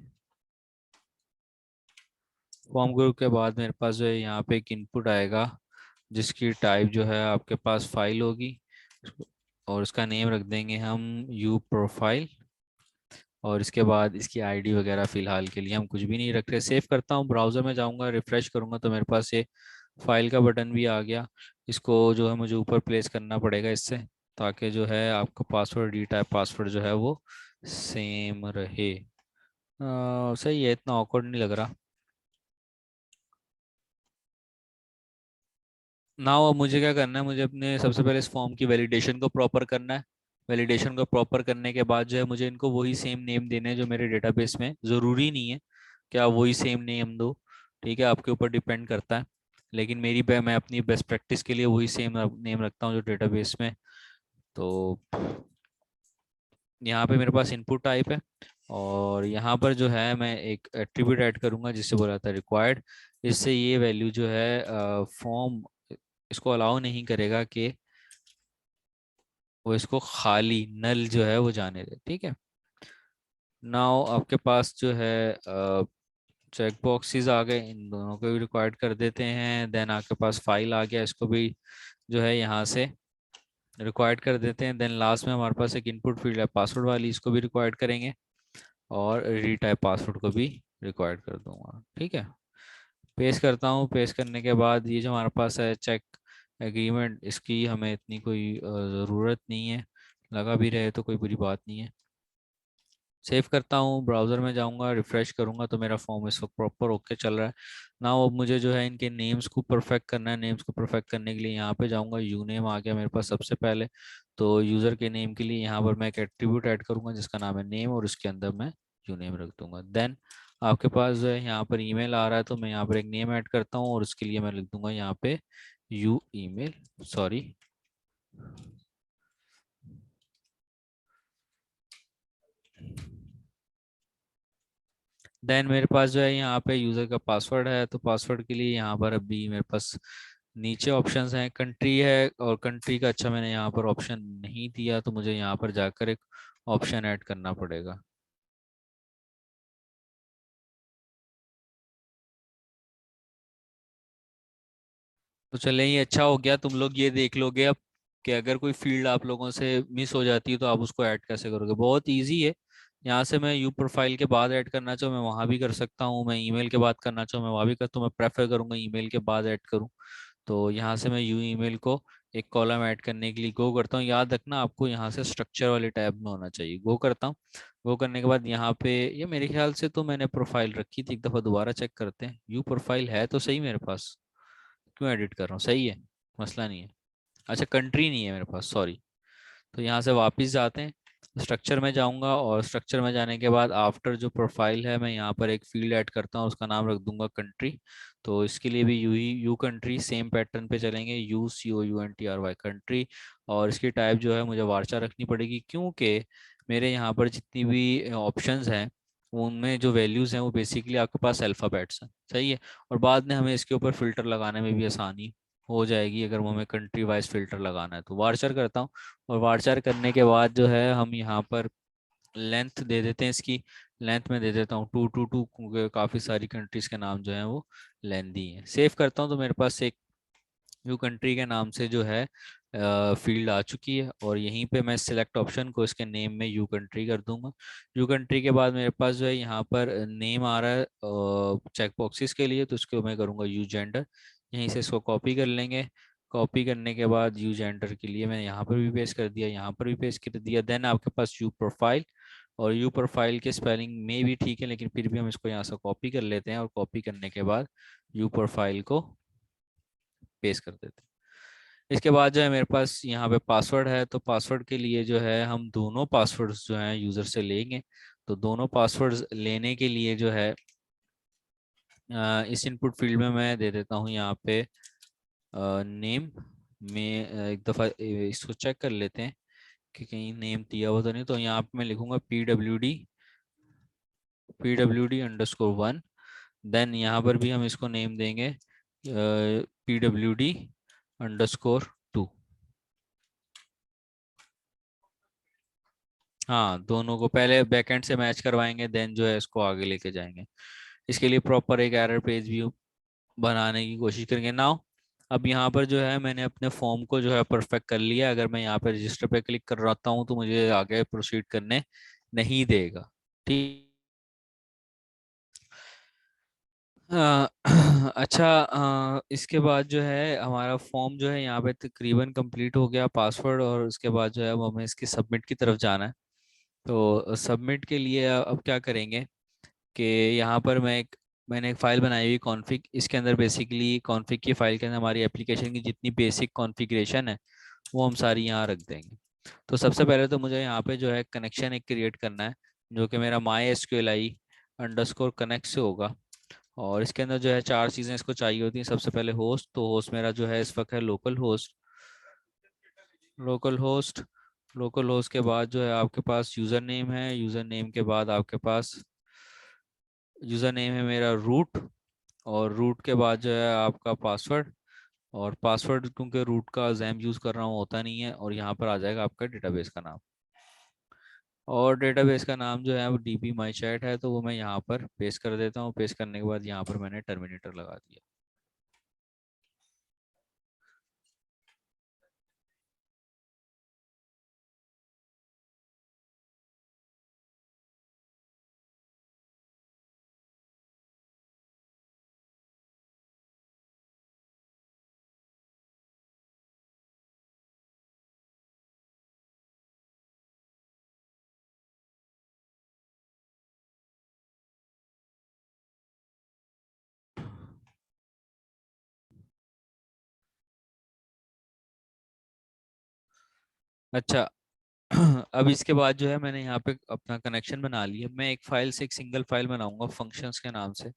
फॉर्म ग्रुप के बाद मेरे पास जो है यहाँ पे एक इनपुट आएगा, जिसकी टाइप जो है आपके पास फाइल होगी। और इसका नेम रख देंगे हम यू प्रोफाइल। और इसके बाद इसकी आईडी वगैरह फ़िलहाल के लिए हम कुछ भी नहीं रख रहे। सेव करता हूँ, ब्राउज़र में जाऊँगा, रिफ़्रेश करूँगा तो मेरे पास ये फाइल का बटन भी आ गया। इसको जो है मुझे ऊपर प्लेस करना पड़ेगा इससे, ताकि जो है आपका पासवर्ड, डी टाइप पासवर्ड जो है वो सेम रहे। सही है, इतना ऑकवर्ड नहीं लग रहा। नाउ अब मुझे क्या करना है, मुझे अपने सबसे पहले इस फॉर्म की वैलिडेशन को प्रॉपर करना है। वैलिडेशन को प्रॉपर करने के बाद जो है मुझे इनको वही सेम नेम देने हैं जो मेरे डेटाबेस में। ज़रूरी नहीं है कि आप वही सेम नेम दो, ठीक है, आपके ऊपर डिपेंड करता है। लेकिन मैं अपनी बेस्ट प्रैक्टिस के लिए वही सेम नेम रखता हूँ जो डेटाबेस में। तो यहाँ पे मेरे पास इनपुट टाइप है, और यहाँ पर जो है मैं एक एट्रीब्यूट ऐड करूँगा जिससे बोला था रिक्वायर्ड। इससे ये वैल्यू जो है फॉर्म इसको अलाउ नहीं करेगा कि वो इसको खाली नल जो है वो जाने दे। ठीक है। नाउ आपके पास जो है चेक बॉक्सेस आ गए, इन दोनों को भी रिक्वायर्ड कर देते हैं। देन आपके पास फाइल आ गया, इसको भी जो है यहाँ से रिक्वायर्ड कर देते हैं। देन लास्ट में हमारे पास एक इनपुट फील्ड है पासवर्ड वाली, इसको भी रिक्वायर्ड करेंगे। और रीटाइप पासवर्ड को भी रिक्वायर्ड कर दूंगा। ठीक है। पेस्ट करता हूँ। पेस्ट करने के बाद ये जो हमारे पास है चेक एग्रीमेंट, इसकी हमें इतनी कोई ज़रूरत नहीं है, लगा भी रहे तो कोई बुरी बात नहीं है। सेव करता हूँ, ब्राउज़र में जाऊँगा, रिफ़्रेश करूँगा तो मेरा फॉर्म इस वक्त प्रॉपर ओके चल रहा है ना। अब मुझे जो है इनके नेम्स को परफेक्ट करना है। नेम्स को परफेक्ट करने के लिए यहाँ पे जाऊँगा, यू नेम आ गया मेरे पास सबसे पहले। तो यूज़र के नेम के लिए यहाँ पर मैं एक एट्रीब्यूट ऐड करूँगा जिसका नाम है नेम, और उसके अंदर मैं यू नेम रख दूंगा। देन आपके पास जो है यहाँ पर ईमेल आ रहा है, तो मैं यहाँ पर एक नेम ऐड करता हूँ और उसके लिए मैं लिख दूंगा यहाँ पे यू ईमेल, सॉरी। देन मेरे पास जो है यहाँ पे यूज़र का पासवर्ड है, तो पासवर्ड के लिए यहाँ पर अभी मेरे पास नीचे ऑप्शंस हैं, कंट्री है, और कंट्री का अच्छा मैंने यहाँ पर ऑप्शन नहीं दिया, तो मुझे यहाँ पर जाकर एक ऑप्शन ऐड करना पड़ेगा। तो चले, ये अच्छा हो गया, तुम लोग ये देख लोगे अब कि अगर कोई फील्ड आप लोगों से मिस हो जाती है तो आप उसको ऐड कैसे करोगे। बहुत इजी है। यहाँ से मैं यू प्रोफाइल के बाद ऐड करना चाहूँ मैं वहाँ भी कर सकता हूँ, मैं ईमेल के बाद करना चाहूँ मैं वहाँ भी कर, तो मैं प्रेफर करूँगा ईमेल के बाद ऐड करूँ। तो यहाँ से मैं यू ईमेल को एक कॉलम ऐड करने के लिए गो करता हूँ। याद रखना आपको यहाँ से स्ट्रक्चर वाले टैब में होना चाहिए। गो करता हूँ। गो करने के बाद यहाँ पे ये मेरे ख्याल से तो मैंने प्रोफाइल रखी थी, एक दफ़ा दोबारा चेक करते हैं। यू प्रोफाइल है तो सही मेरे पास, क्यों एडिट कर रहा हूँ, सही है, मसला नहीं है। अच्छा कंट्री नहीं है मेरे पास, सॉरी। तो यहाँ से वापस जाते हैं, स्ट्रक्चर में जाऊंगा और स्ट्रक्चर में जाने के बाद आफ्टर जो प्रोफाइल है मैं यहाँ पर एक फील्ड ऐड करता हूँ, उसका नाम रख दूंगा कंट्री। तो इसके लिए भी यू कंट्री सेम पैटर्न पे चलेंगे, UCOUNTRY कंट्री। और इसकी टाइप जो है मुझे वार्चा रखनी पड़ेगी, क्योंकि मेरे यहाँ पर जितनी भी ऑप्शंस हैं उनमें जो वैल्यूज़ हैं वो बेसिकली आपके पास अल्फ़ाबेट्स हैं, सही है। और बाद में हमें इसके ऊपर फिल्टर लगाने में भी आसानी हो जाएगी, अगर वो हमें कंट्री वाइज फिल्टर लगाना है तो वार्चर करता हूँ। और वार्चर करने के बाद जो है हम यहाँ पर लेंथ दे देते हैं इसकी। लेंथ में दे देता हूँ 222, क्योंकि काफ़ी सारी कंट्रीज़ के नाम जो हैं वो लेंदी हैं। सेव करता हूँ तो मेरे पास एक व्यू कंट्री के नाम से जो है फील्ड आ चुकी है। और यहीं पे मैं सिलेक्ट ऑप्शन को इसके नेम में यू कंट्री कर दूंगा। यू कंट्री के बाद मेरे पास जो है यहाँ पर नेम आ रहा है चेक बॉक्सेस के लिए, तो उसको मैं करूँगा यू जेंडर। यहीं से इसको कॉपी कर लेंगे। कॉपी करने के बाद यू जेंडर के लिए मैंने यहाँ पर भी पेस्ट कर दिया, यहाँ पर भी पेस्ट कर दिया। देन आपके पास यू प्रोफाइल, और यू प्रोफाइल के स्पेलिंग में भी ठीक है, लेकिन फिर भी हम इसको यहाँ से कॉपी कर लेते हैं। और कॉपी करने के बाद यू प्रोफाइल को पेस्ट कर देते हैं। इसके बाद जो है मेरे पास यहाँ पे पासवर्ड है, तो पासवर्ड के लिए जो है हम दोनों पासवर्ड्स जो हैं यूज़र से लेंगे। तो दोनों पासवर्ड्स लेने के लिए जो है इस इनपुट फील्ड में मैं दे देता हूँ यहाँ पे नेम में एक दफ़ा इसको चेक कर लेते हैं कि कहीं नेम दिया हुआ तो नहीं। तो यहाँ पे मैं लिखूंगा PWD_1। देन यहाँ पर भी हम इसको नेम देंगे PWD_2। हाँ, दोनों को पहले बैकएंड से मैच करवाएंगे, देन जो है इसको आगे लेके जाएंगे। इसके लिए प्रॉपर एक एरर पेज भी बनाने की कोशिश करेंगे नाउ। अब यहाँ पर जो है मैंने अपने फॉर्म को जो है परफेक्ट कर लिया। अगर मैं यहाँ पे रजिस्टर पे क्लिक कर रहा हूँ तो मुझे आगे प्रोसीड करने नहीं देगा। ठीक। अ, अच्छा, इसके बाद जो है हमारा फॉर्म जो है यहाँ पे तकरीबन कंप्लीट हो गया, पासवर्ड। और उसके बाद जो है वो हमें इसकी सबमिट की तरफ जाना है। तो सबमिट के लिए अब क्या करेंगे कि यहाँ पर मैंने एक फ़ाइल बनाई हुई कॉन्फ़िग। इसके अंदर बेसिकली कॉन्फ़िग की फ़ाइल के अंदर हमारी एप्लीकेशन की जितनी बेसिक कॉन्फ़िगरेशन है वो हम सारी यहाँ रख देंगे। तो सबसे पहले तो मुझे यहाँ पे जो है कनेक्शन एक क्रिएट करना है, जो कि मेरा MySQLi_connect से होगा। और इसके अंदर जो है चार चीज़ें इसको चाहिए होती हैं। सबसे पहले होस्ट, तो होस्ट मेरा जो है इस वक्त है local host. Local host local host के बाद जो है आपके पास यूज़र नेम है। यूज़र नेम के बाद आपके पास यूज़र नेम है मेरा रूट। और रूट के बाद जो है आपका पासवर्ड। और पासवर्ड क्योंकि रूट का जैम यूज़ कर रहा हूँ होता नहीं है। और यहाँ पर आ जाएगा आपका डेटाबेस का नाम। और डेटाबेस का नाम जो है वो DB माई चैट है, तो वो मैं यहाँ पर पेस्ट कर देता हूँ। पेस्ट करने के बाद यहाँ पर मैंने टर्मिनेटर लगा दिया। अच्छा, अब इसके बाद जो है मैंने यहाँ पे अपना कनेक्शन बना लिया। मैं एक फाइल से एक सिंगल फाइल बनाऊंगा फंक्शंस के नाम से,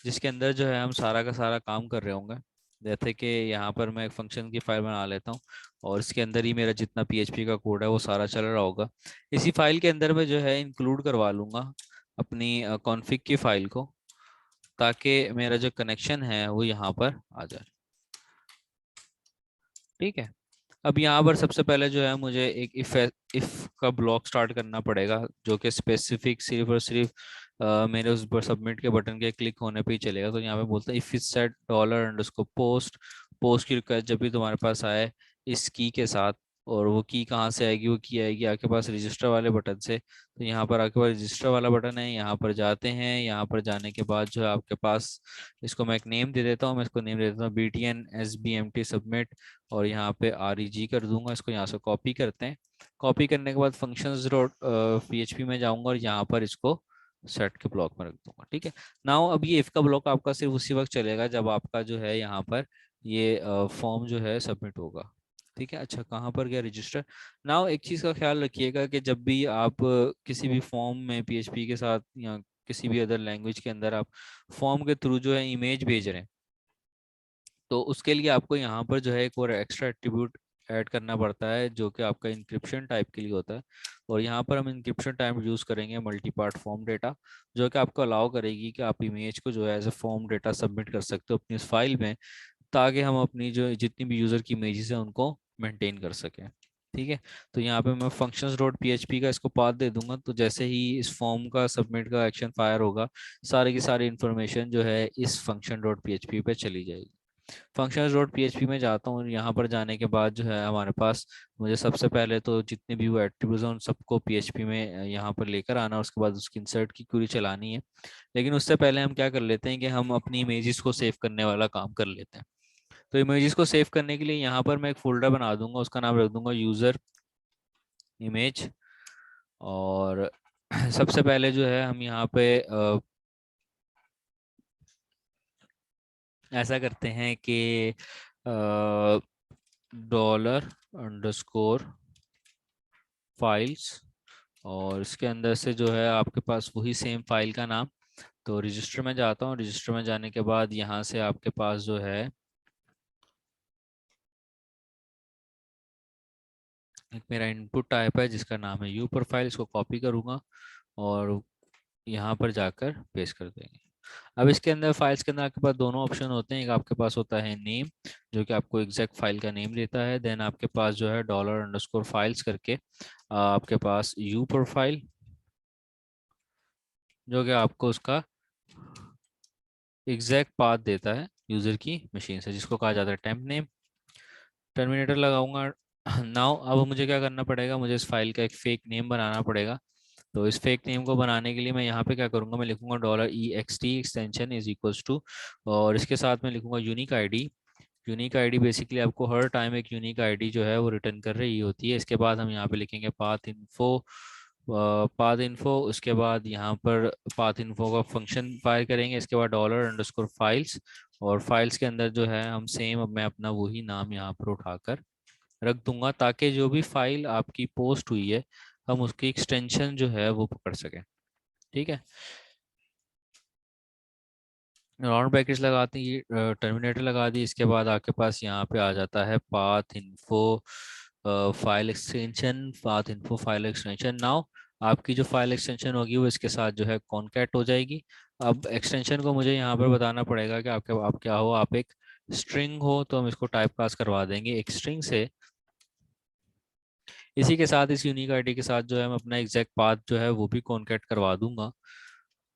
जिसके अंदर जो है हम सारा का सारा काम कर रहे होंगे। जैसे कि यहाँ पर मैं एक फंक्शन की फाइल बना लेता हूँ, और इसके अंदर ही मेरा जितना PHP का कोड है वो सारा चल रहा होगा। इसी फाइल के अंदर मैं जो है इंक्लूड करवा लूँगा अपनी कॉन्फ़िग की फाइल को, ताकि मेरा जो कनेक्शन है वो यहाँ पर आ जाए। ठीक है। अब यहाँ पर सबसे पहले जो है मुझे एक इफ का ब्लॉक स्टार्ट करना पड़ेगा, जो कि स्पेसिफिक सिर्फ और सिर्फ मेरे उस पर सबमिट के बटन के क्लिक होने पे ही चलेगा। तो यहाँ पे बोलता है इफ इज सेट $_ पोस्ट की रिक्वेस्ट जब भी तुम्हारे पास आए इस की के साथ। और वो की कहाँ से आएगी, वो की आएगी आपके पास रजिस्टर वाले बटन से। तो यहाँ पर आपके पास रजिस्टर वाला बटन है, यहाँ पर जाते हैं। यहाँ पर जाने के बाद जो है आपके पास, इसको मैं एक नेम दे देता हूँ। मैं इसको नेम दे देता हूँ BTN SBMT सबमिट। और यहाँ पे REG कर दूंगा। इसको यहाँ से कॉपी करते हैं। कॉपी करने के बाद फंक्शंस डॉट PHP में जाऊंगा और यहाँ पर इसको सेट के ब्लॉक में रख दूंगा। ठीक है। नाउ अब ये इफ का ब्लॉक आपका सिर्फ उसी वक्त चलेगा जब आपका जो है यहाँ पर ये फॉर्म जो है सबमिट होगा। ठीक है। अच्छा, कहाँ पर गया रजिस्टर। नाउ एक चीज़ का ख्याल रखिएगा कि जब भी आप किसी भी फॉर्म में पीएचपी के साथ या किसी भी अदर लैंग्वेज के अंदर आप फॉर्म के थ्रू जो है इमेज भेज रहे हैं, तो उसके लिए आपको यहाँ पर जो है एक और एक्स्ट्रा एट्रीब्यूट ऐड करना पड़ता है जो कि आपका इंक्रिप्शन टाइप के लिए होता है। और यहाँ पर हम इंक्रिप्शन टाइप यूज़ करेंगे मल्टी पार्ट फॉर्म डेटा, जो कि आपको अलाउ करेगी कि आप इमेज को जो है as a form data submit कर सकते हो अपनी इस फाइल में, ताकि हम अपनी जो जितनी भी यूज़र की इमेजेस हैं उनको मेंटेन कर सकें। ठीक है। तो यहाँ पे मैं फंक्शंस डॉट पी का इसको पाथ दे दूंगा, तो जैसे ही इस फॉर्म का सबमिट का एक्शन फायर होगा, सारी की सारी इन्फॉर्मेशन जो है इस फंक्शन डॉट पी पे चली जाएगी। फंक्शंस डॉट पी में जाता हूँ, यहाँ पर जाने के बाद जो है हमारे पास, मुझे सबसे पहले तो जितने भी वो एट्रीब्यूट्स हैं उन सबको पी में यहाँ पर लेकर आना, उसके बाद उसकी इंसर्ट की क्वेरी चलानी है। लेकिन उससे पहले हम क्या कर लेते हैं कि हम अपनी इमेजेस को सेव करने वाला काम कर लेते हैं। तो इमेजेस को सेव करने के लिए यहाँ पर मैं एक फोल्डर बना दूंगा, उसका नाम रख दूंगा यूज़र इमेज। और सबसे पहले जो है हम यहाँ पे ऐसा करते हैं कि डॉलर अंडरस्कोर फाइल्स, और इसके अंदर से जो है आपके पास वही सेम फाइल का नाम। तो रजिस्टर में जाता हूँ, रजिस्टर में जाने के बाद यहाँ से आपके पास जो है एक मेरा इनपुट टाइप है जिसका नाम है यू प्रोफाइल, इसको कॉपी करूँगा और यहाँ पर जाकर पेस्ट कर देंगे। अब इसके अंदर फाइल्स के अंदर आपके पास दोनों ऑप्शन होते हैं, एक आपके पास होता है नेम, जो कि आपको एग्जैक्ट फाइल का नेम देता है। देन आपके पास जो है डॉलर अंडरस्कोर फाइल्स करके आपके पास यू प्रोफाइल, जो कि आपको उसका एग्जैक्ट पाथ देता है यूजर की मशीन से, जिसको कहा जाता है टेम्प नेम। टर्मिनेटर लगाऊंगा। नाउ अब मुझे क्या करना पड़ेगा, मुझे इस फाइल का एक फेक नेम बनाना पड़ेगा। तो इस फेक नेम को बनाने के लिए मैं यहाँ पे क्या करूँगा, मैं लिखूंगा dollar E X T extension is equals to, और इसके साथ मैं लिखूंगा unique ID. Unique ID basically आपको हर टाइम एक यूनिक आईडी जो है वो रिटर्न कर रही होती है। इसके बाद हम यहाँ पे लिखेंगे पाथ इन्फो, पाथ इन्फो। उसके बाद यहाँ पर पाथ इन्फो का फंक्शन फायर करेंगे। इसके बाद डॉलर अंडरस्कोर फाइल्स, और फाइल्स के अंदर जो है हम सेम, अब मैं अपना वही नाम यहाँ पर उठाकर रख दूंगा, ताकि जो भी फाइल आपकी पोस्ट हुई है हम उसकी एक्सटेंशन जो है वो पकड़ सकें। ठीक है। राउंड ब्रैकेट्स लगाते हैं, ये टर्मिनेटर लगा दी। इसके बाद आपके पास यहाँ पे आ जाता है path info file extension, path info file extension. Now आपकी जो फाइल एक्सटेंशन होगी वो इसके साथ जो है कॉन्कैट हो जाएगी। अब एक्सटेंशन को मुझे यहाँ पर बताना पड़ेगा कि आपके आप क्या हो, आप एक स्ट्रिंग हो, तो हम इसको टाइप कास्ट करवा देंगे एक स्ट्रिंग से। इसी के साथ इस यूनिक आईडी के साथ जो है मैं अपना एग्जैक्ट पाथ जो है वो भी कॉन्कैट करवा दूंगा,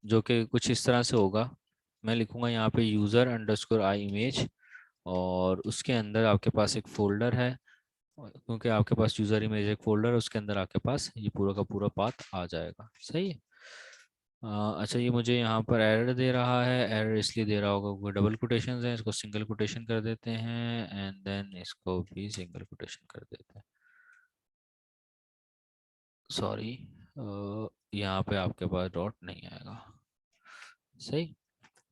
जो कि कुछ इस तरह से होगा। मैं लिखूंगा यहाँ पे यूज़र अंडरस्कोर आई इमेज, और उसके अंदर आपके पास एक फोल्डर है, क्योंकि आपके पास यूज़र इमेज एक फोल्डर है, उसके अंदर आपके पास ये पूरा का पूरा पाथ आ जाएगा। सही है। अच्छा, ये मुझे यहाँ पर एरर दे रहा है। एरर इसलिए दे रहा होगा क्योंकि डबल कोटेशन है, इसको सिंगल कोटेशन कर देते हैं, एंड देन इसको भी सिंगल कोटेशन कर देते हैं। सॉरी, यहाँ पे आपके पास डॉट नहीं आएगा। सही।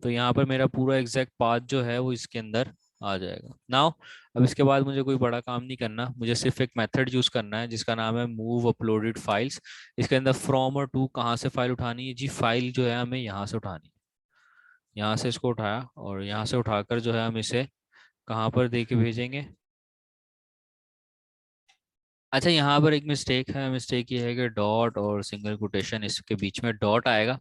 तो यहाँ पर मेरा पूरा एग्जैक्ट पाथ जो है वो इसके अंदर आ जाएगा। नाउ अब इसके बाद मुझे कोई बड़ा काम नहीं करना, मुझे सिर्फ एक मेथड यूज करना है जिसका नाम है मूव अपलोडेड फाइल्स। इसके अंदर फ्रॉम और टू कहाँ से फाइल उठानी है जी, फाइल जो है हमें यहाँ से उठानी है। यहाँ से इसको उठाया और यहाँ से उठाकर जो है हम इसे कहाँ पर दे के भेजेंगे। अच्छा, यहाँ पर एक मिस्टेक है, मिस्टेक ये है कि डॉट और सिंगल कोटेशन इसके बीच में डॉट आएगा,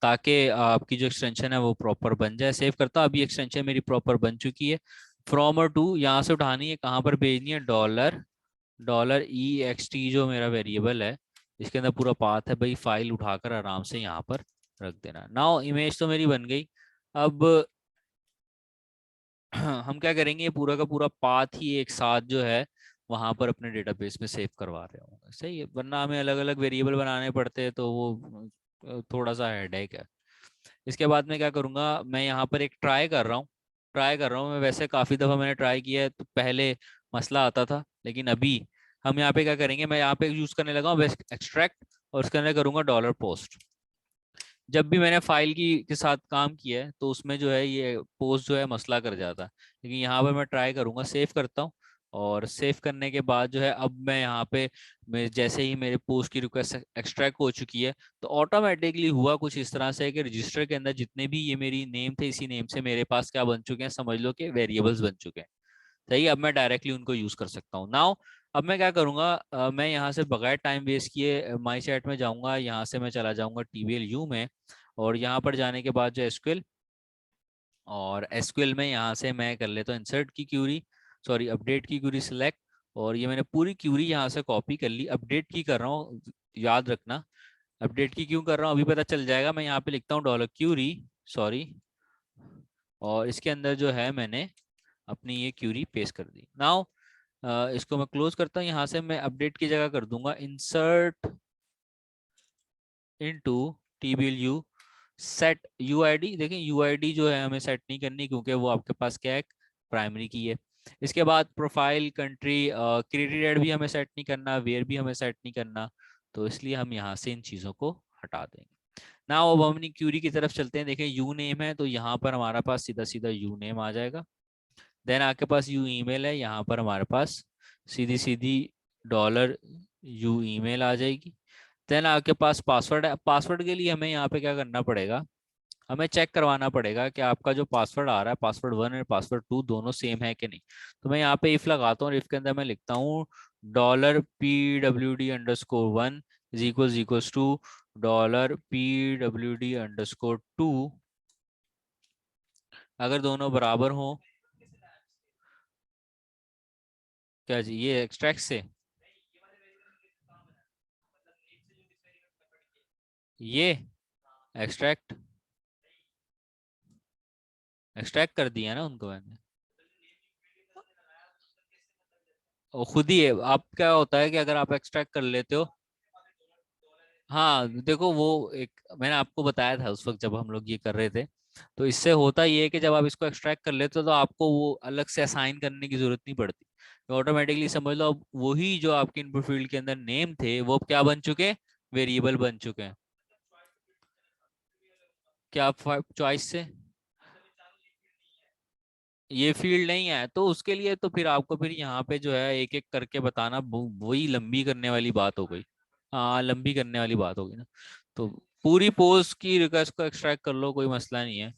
ताकि आपकी जो एक्सटेंशन है वो प्रॉपर बन जाए। सेव करता हूं, अभी एक्सटेंशन मेरी प्रॉपर बन चुकी है। फ्रॉम और टू यहाँ से उठानी है, कहाँ पर भेजनी है, dollar dollar E X T जो मेरा वेरिएबल है, इसके अंदर पूरा पाथ है भाई, फाइल उठाकर आराम से यहाँ पर रख देना। नाउ इमेज तो मेरी बन गई। अब हम क्या करेंगे, ये पूरा का पूरा पाथ ही एक साथ जो है वहां पर अपने डेटाबेस में सेव करवा रहे होंगे। सही है, वरना हमें अलग अलग वेरिएबल बनाने पड़ते हैं, तो वो थोड़ा सा हेडेक है। इसके बाद मैं क्या करूंगा, मैं यहाँ पर एक ट्राई कर रहा हूँ मैं। वैसे काफ़ी दफ़ा मैंने ट्राई किया है, तो पहले मसला आता था, लेकिन अभी हम यहाँ पे क्या करेंगे, मैं यहाँ पे यूज़ करने लगा हूँ वेस्ट एक्सट्रैक्ट, और उसके अंदर करूंगा डॉलर पोस्ट। जब भी मैंने फाइल की के साथ काम किया है तो उसमें जो है ये पोस्ट जो है मसला कर जाता है, लेकिन यहाँ पर मैं ट्राई करूंगा, सेव करता हूँ। और सेव करने के बाद जो है अब मैं यहाँ पे मैं जैसे ही मेरे पोस्ट की रिक्वेस्ट एक्सट्रैक्ट हो चुकी है, तो ऑटोमेटिकली हुआ कुछ इस तरह से है कि रजिस्टर के अंदर जितने भी ये मेरी नेम थे, इसी नेम से मेरे पास क्या बन चुके हैं, समझ लो कि वेरिएबल्स बन चुके हैं। सही है, अब मैं डायरेक्टली उनको यूज कर सकता हूँ नाउ। अब मैं क्या करूंगा, मैं यहाँ से बगैर टाइम वेस्ट किए माई चैट में जाऊंगा, यहाँ से मैं चला जाऊंगा टीबीएल यू में, और यहाँ पर जाने के बाद जो एसक्यूएल, और एसक्यूएल में यहाँ से मैं कर लेता हूँ इंसर्ट की क्यूरी, सॉरी अपडेट की क्यूरी सिलेक्ट, और ये मैंने पूरी क्यूरी यहाँ से कॉपी कर ली। अपडेट की कर रहा हूँ, याद रखना अपडेट की क्यों कर रहा हूँ अभी पता चल जाएगा। मैं यहाँ पे लिखता हूँ डॉलर क्यूरी, सॉरी, और इसके अंदर जो है मैंने अपनी ये क्यूरी पेस्ट कर दी। नाउ इसको मैं क्लोज करता हूँ, यहाँ से मैं अपडेट की जगह कर दूंगा insert into TBLU set UID. देखें यूआईडी जो है हमें सेट नहीं करनी, क्योंकि वो आपके पास क्या है, प्राइमरी की है। इसके बाद प्रोफाइल, कंट्री, क्रेडिट रेट भी हमें सेट नहीं करना, वेयर भी हमें सेट नहीं करना, तो इसलिए हम यहाँ से इन चीज़ों को हटा देंगे। ना अब हम अपनी क्यूरी की तरफ चलते हैं। देखें यू नेम है, तो यहाँ पर हमारा पास सीधा सीधा यू नेम आ जाएगा। देन आपके पास यू ईमेल है, यहाँ पर हमारे पास सीधी सीधी डॉलर यू ईमेल आ जाएगी। देन आपके पास पासवर्ड है। पासवर्ड के लिए हमें यहाँ पे क्या करना पड़ेगा, हमें चेक करवाना पड़ेगा कि आपका जो पासवर्ड आ रहा है, पासवर्ड 1 और पासवर्ड 2 दोनों सेम है कि नहीं। तो मैं यहाँ पे इफ लगाता हूँ, इफ के अंदर मैं लिखता हूँ $PWD_1 इज टू $PWD_2। अगर दोनों बराबर हो, क्या जी ये एक्सट्रैक्ट से, ये एक्सट्रैक्ट एक्सट्रैक्ट कर दिया ना उनको मैंने, और खुद ही है। आप क्या होता है कि अगर आप एक्सट्रैक्ट कर लेते हो, हाँ देखो वो एक मैंने आपको बताया था उस वक्त जब हम लोग ये कर रहे थे, तो इससे होता ये है कि जब आप इसको एक्सट्रैक्ट कर लेते हो तो आपको वो अलग से असाइन करने की जरूरत नहीं पड़ती, तो ऑटोमेटिकली समझ लो अब वही जो आपके इनपुट फील्ड के अंदर नेम थे वो अब क्या बन चुके हैं, वेरिएबल बन चुके हैं। क्या आप चॉइस से, ये फील्ड नहीं है तो उसके लिए तो फिर आपको फिर यहाँ पे जो है एक एक करके बताना, वही लंबी करने वाली बात हो गई। हाँ लंबी करने वाली बात होगी ना, तो पूरी पोस्ट की रिक्वेस्ट को एक्सट्रैक्ट कर लो, कोई मसला नहीं है।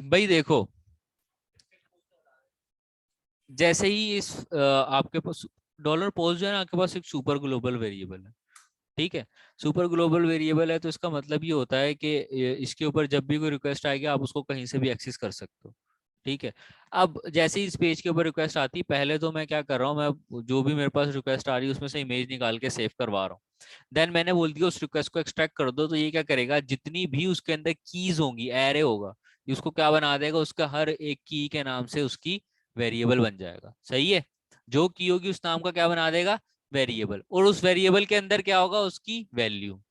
भाई देखो, जैसे ही इस आपके पास डॉलर पोस्ट जो है ना, आपके पास एक सुपर ग्लोबल वेरिएबल है, ठीक है। सुपर ग्लोबल वेरिएबल है तो इसका मतलब ये होता है कि इसके ऊपर जब भी कोई रिक्वेस्ट आएगी आप उसको कहीं से भी एक्सेस कर सकते हो, ठीक है। अब जैसे ही इस पेज के ऊपर रिक्वेस्ट आती, पहले तो मैं क्या कर रहा हूँ, मैं जो भी मेरे पास रिक्वेस्ट आ रही है उसमें से इमेज निकाल के सेव करवा रहा हूँ। देन मैंने बोल दिया उस रिक्वेस्ट को एक्सट्रैक्ट कर दो, तो ये क्या करेगा, जितनी भी उसके अंदर कीज होंगी, एरे होगा, ये उसको क्या बना देगा, उसका हर एक की के नाम से उसकी वेरिएबल बन जाएगा। सही है, जो की होगी उस नाम का क्या बना देगा, वेरिएबल, और उस वेरिएबल के अंदर क्या होगा, उसकी वैल्यू।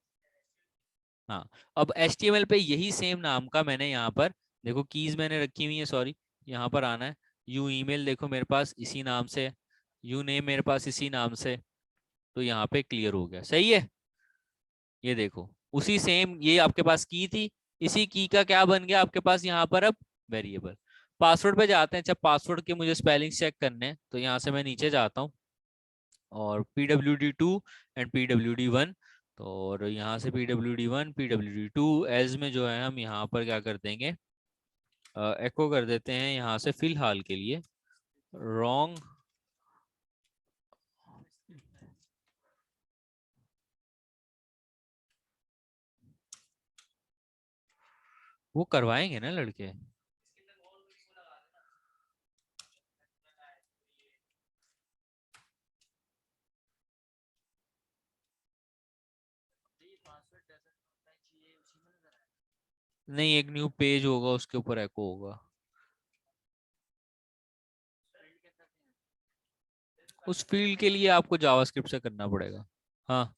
हाँ, अब HTML पे यही सेम नाम का मैंने यहाँ पर, देखो कीज मैंने रखी हुई है, सॉरी, यहाँ पर आना है। यू ईमेल देखो मेरे पास इसी नाम से है, यू नेम मेरे पास इसी नाम से, तो यहाँ पे क्लियर हो गया। सही है, ये देखो उसी सेम, ये आपके पास की थी, इसी की का क्या बन गया आपके पास यहाँ पर अब, वेरिएबल। पासवर्ड पे जाते हैं, जब पासवर्ड के मुझे स्पेलिंग चेक करने हैं तो यहाँ से मैं नीचे जाता हूँ, और PWD2 एंड PWD1, तो और यहाँ से PWD1 PWD2 एज में जो है हम यहाँ पर क्या कर देंगे, एको कर देते हैं यहाँ से फिलहाल के लिए रॉन्ग। वो करवाएंगे ना लड़के। नहीं, एक न्यू पेज होगा उसके ऊपर एको होगा। उस फील्ड के लिए आपको जावास्क्रिप्ट से करना पड़ेगा। हाँ,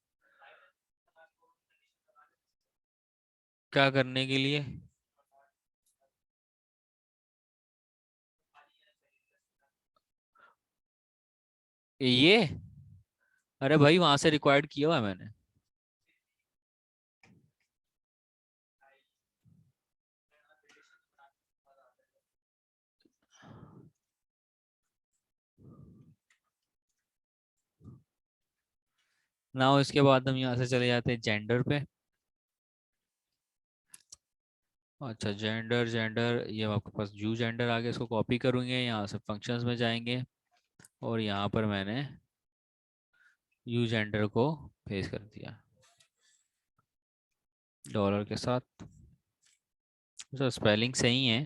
क्या करने के लिए, ये, अरे भाई वहां से रिक्वायर्ड किया हुआ है मैंने। ना इसके बाद हम यहाँ से चले जाते हैं जेंडर पे। अच्छा, जेंडर जेंडर ये आपके पास यू जेंडर आ गया, इसको कॉपी करूँगे, यहाँ से फंक्शंस में जाएंगे और यहाँ पर मैंने यू जेंडर को पेस्ट कर दिया डॉलर के साथ। तो स्पेलिंग सही है।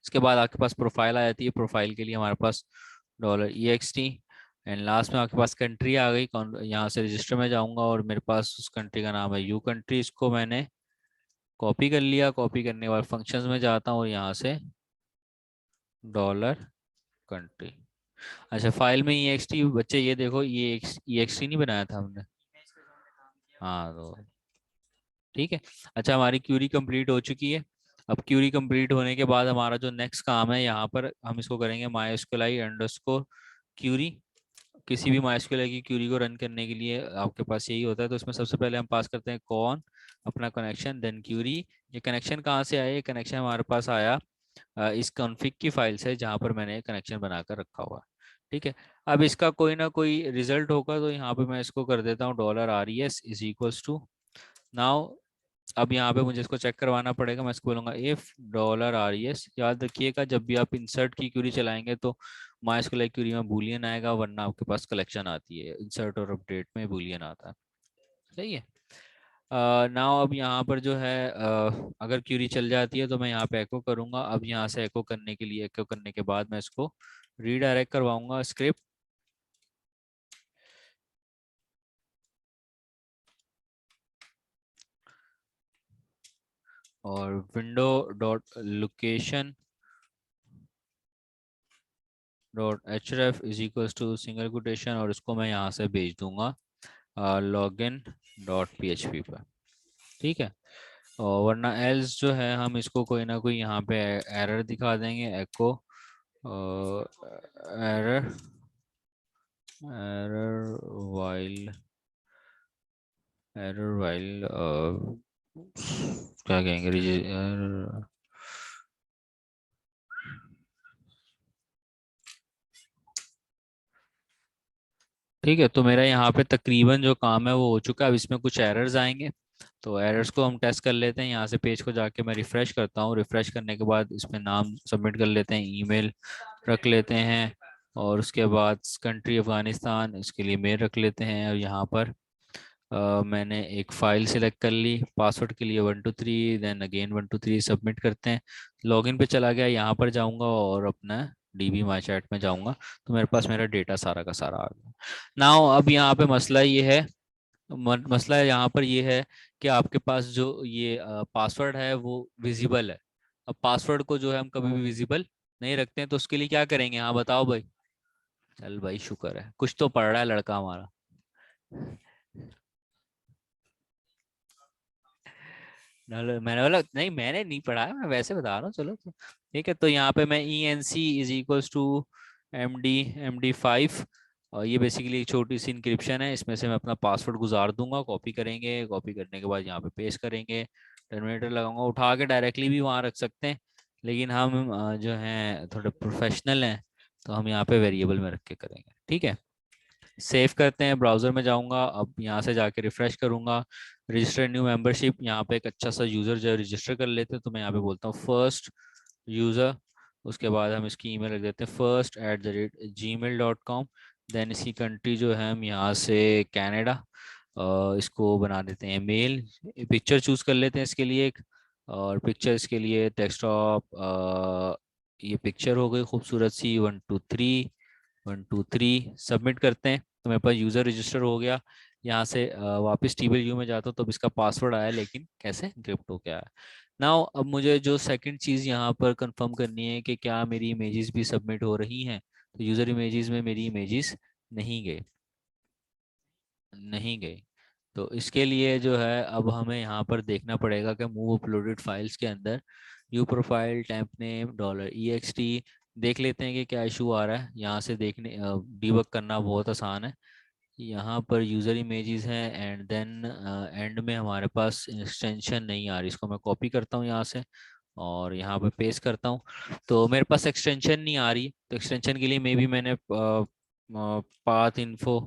इसके बाद आपके पास प्रोफाइल आ जाती है। प्रोफाइल के लिए हमारे पास $ext, एंड लास्ट में आपके पास कंट्री आ गई। यहाँ से रजिस्टर में जाऊंगा और मेरे पास उस कंट्री का नाम है यू कंट्री। इसको मैंने कॉपी कर लिया। कॉपी करने के बाद फंक्शंस में जाता हूँ और यहाँ से डॉलर कंट्री। अच्छा, फाइल में EXT बच्चे ये देखो, ये EXT नहीं बनाया था हमने। हाँ तो ठीक है। अच्छा, हमारी क्यूरी कंप्लीट हो चुकी है। अब क्यूरी कंप्लीट होने के बाद हमारा जो नेक्स्ट काम है, यहाँ पर हम इसको करेंगे MySQLi क्यूरी। किसी भी MySQLi की क्यूरी को रन करने के लिए आपके पास यही होता है। तो इसमें सबसे पहले हम पास करते हैं कौन अपना कनेक्शन, देन क्यूरी। ये कनेक्शन कहाँ से आया? ये कनेक्शन हमारे पास आया इस कॉन्फ़िग की फाइल से, जहाँ पर मैंने कनेक्शन बनाकर रखा हुआ है। ठीक है। अब इसका कोई ना कोई रिजल्ट होगा, तो यहाँ पे मैं इसको कर देता हूँ $RES = नाउ। अब यहाँ पे मुझे इसको चेक करवाना पड़ेगा। मैं इसको बोलूंगा इफ $RES। याद रखिएगा, जब भी आप इंसर्ट की क्यूरी चलाएंगे तो MySQL क्यूरी में बूलियन आएगा, वरना आपके पास कलेक्शन आती है। इंसर्ट और अपडेट में बूलियन आता है। सही है। नाउ अब यहाँ पर जो है अगर क्यूरी चल जाती है तो मैं यहाँ पे एको करूँगा। अब यहाँ से एको करने के लिए, एको करने के बाद मैं इसको रीडायरेक्ट करवाऊंगा स्क्रिप्ट। और window dot location dot href = single quotation, और इसको मैं यहाँ से भेज दूंगा login.php पर। ठीक है। और वरना एल्स जो है हम इसको कोई ना कोई यहाँ पे एरर दिखा देंगे। Echo error error while error while क्या कहेंगे, ठीक है। तो मेरा यहाँ पे तकरीबन जो काम है वो हो चुका है। अब इसमें कुछ एरर्स आएंगे, तो एरर्स को हम टेस्ट कर लेते हैं। यहाँ से पेज को जाके मैं रिफ़्रेश करता हूँ। रिफ़्रेश करने के बाद इसमें नाम सबमिट कर लेते हैं, ईमेल रख लेते हैं, और उसके बाद कंट्री अफ़गानिस्तान, इसके लिए मेल रख लेते हैं। और यहाँ पर मैंने एक फ़ाइल सिलेक्ट कर ली पासवर्ड के लिए 123, देन अगेन 123, सबमिट करते हैं। लॉगिन पे चला गया, यहाँ पर जाऊँगा और अपना DB माई चैट में जाऊँगा, तो मेरे पास मेरा डेटा सारा का सारा आ गया। नाउ अब यहाँ पे मसला ये है, मसला यहाँ पर ये है कि आपके पास जो ये पासवर्ड है वो विजिबल है। अब पासवर्ड को जो है हम कभी भी विजिबल नहीं रखते हैं, तो उसके लिए क्या करेंगे? हाँ बताओ भाई। चल भाई, शुक्र है कुछ तो पढ़ रहा है लड़का हमारा। मैंने बोला नहीं, मैंने नहीं पढ़ा है, मैं वैसे बता रहा हूँ। चलो तो ठीक है। तो यहाँ पे मैं ENC = MD5, और ये बेसिकली एक छोटी सी इंक्रिप्शन है। इसमें से मैं अपना पासवर्ड गुजार दूंगा। कॉपी करेंगे, कॉपी करने के बाद यहाँ पे पेस्ट करेंगे, टर्मिनेटर लगाऊंगा। उठा के डायरेक्टली भी वहाँ रख सकते हैं, लेकिन हम जो हैं थोड़े प्रोफेशनल हैं, तो हम यहाँ पे वेरिएबल में रख के करेंगे। ठीक है। सेव करते हैं, ब्राउज़र में जाऊंगा। अब यहाँ से जाके रिफ्रेश करूंगा, रजिस्टर न्यू मेंबरशिप। यहाँ पे एक अच्छा सा यूज़र जो रजिस्टर कर लेते हैं, तो मैं यहाँ पे बोलता हूँ फर्स्ट यूज़र। उसके बाद हम इसकी ईमेल रख देते हैं first@gmail.com। देन इसकी कंट्री जो है हम यहाँ से कनाडा इसको बना देते हैं मेल। पिक्चर चूज़ कर लेते हैं इसके लिए एक, और पिक्चर इसके लिए डेस्कटॉप। ये पिक्चर हो गई खूबसूरत सी, 1 2 3 सबमिट करते हैं। तो मेरे पास यूज़र रजिस्टर हो गया। यहाँ से वापस टेबल व्यू में जाता हूँ, तो अब इसका पासवर्ड आया, लेकिन कैसे एन्क्रिप्ट हो गया है। नाउ अब मुझे जो सेकंड चीज़ यहाँ पर कंफर्म करनी है कि क्या मेरी इमेजेस भी सबमिट हो रही हैं। तो यूज़र इमेजेस में मेरी इमेजेस नहीं गए, नहीं गई। तो इसके लिए जो है अब हमें यहाँ पर देखना पड़ेगा कि मूव अपलोडेड फाइल्स के अंदर you profile temp name $ext देख लेते हैं कि क्या इशू आ रहा है। यहाँ से देखने डीबग करना बहुत आसान है। यहाँ पर यूज़र इमेजेस हैं, एंड देन एंड में हमारे पास एक्सटेंशन नहीं आ रही। इसको मैं कॉपी करता हूँ यहाँ से और यहाँ पे पेस्ट करता हूँ। तो मेरे पास एक्सटेंशन नहीं आ रही, तो एक्सटेंशन के लिए मे भी मैंने path info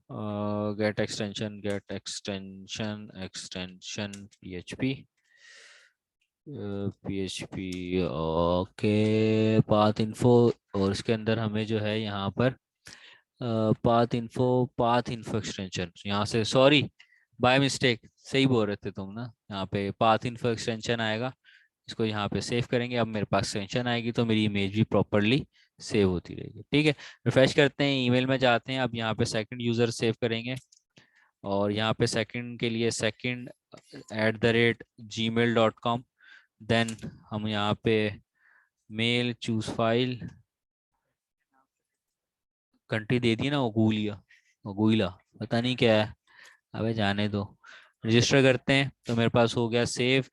get extension PHP PHP okay path info. और इसके अंदर हमें जो है यहाँ पर पाथ इन्फो एक्सटेंशन यहाँ से, सॉरी बाय मिस्टेक, सही बोल रहे थे तुम ना, यहाँ पे पाथ इन्फो एक्सटेंशन आएगा। इसको यहाँ पे सेव करेंगे, अब मेरे पास एक्सटेंशन आएगी तो मेरी इमेज भी प्रॉपरली सेव होती रहेगी। ठीक है, रिफ्रेश करते हैं, ईमेल में जाते हैं, अब यहाँ पे सेकंड यूज़र सेव करेंगे और यहाँ पे सेकंड के लिए second@gmail.com। देन हम यहाँ पे मेल चूज फाइल, कंट्री दे दी ना, ओगुलिया, ओगुइला पता नहीं क्या है, अबे जाने दो। रजिस्टर करते हैं तो मेरे पास हो गया सेव।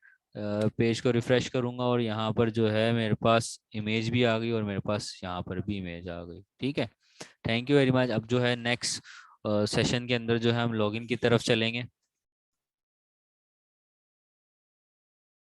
पेज को रिफ्रेश करूंगा और यहाँ पर जो है मेरे पास इमेज भी आ गई और मेरे पास यहाँ पर भी इमेज आ गई। ठीक है, थैंक यू वेरी मच। अब जो है नेक्स्ट सेशन के अंदर जो है हम लॉगिन की तरफ चलेंगे।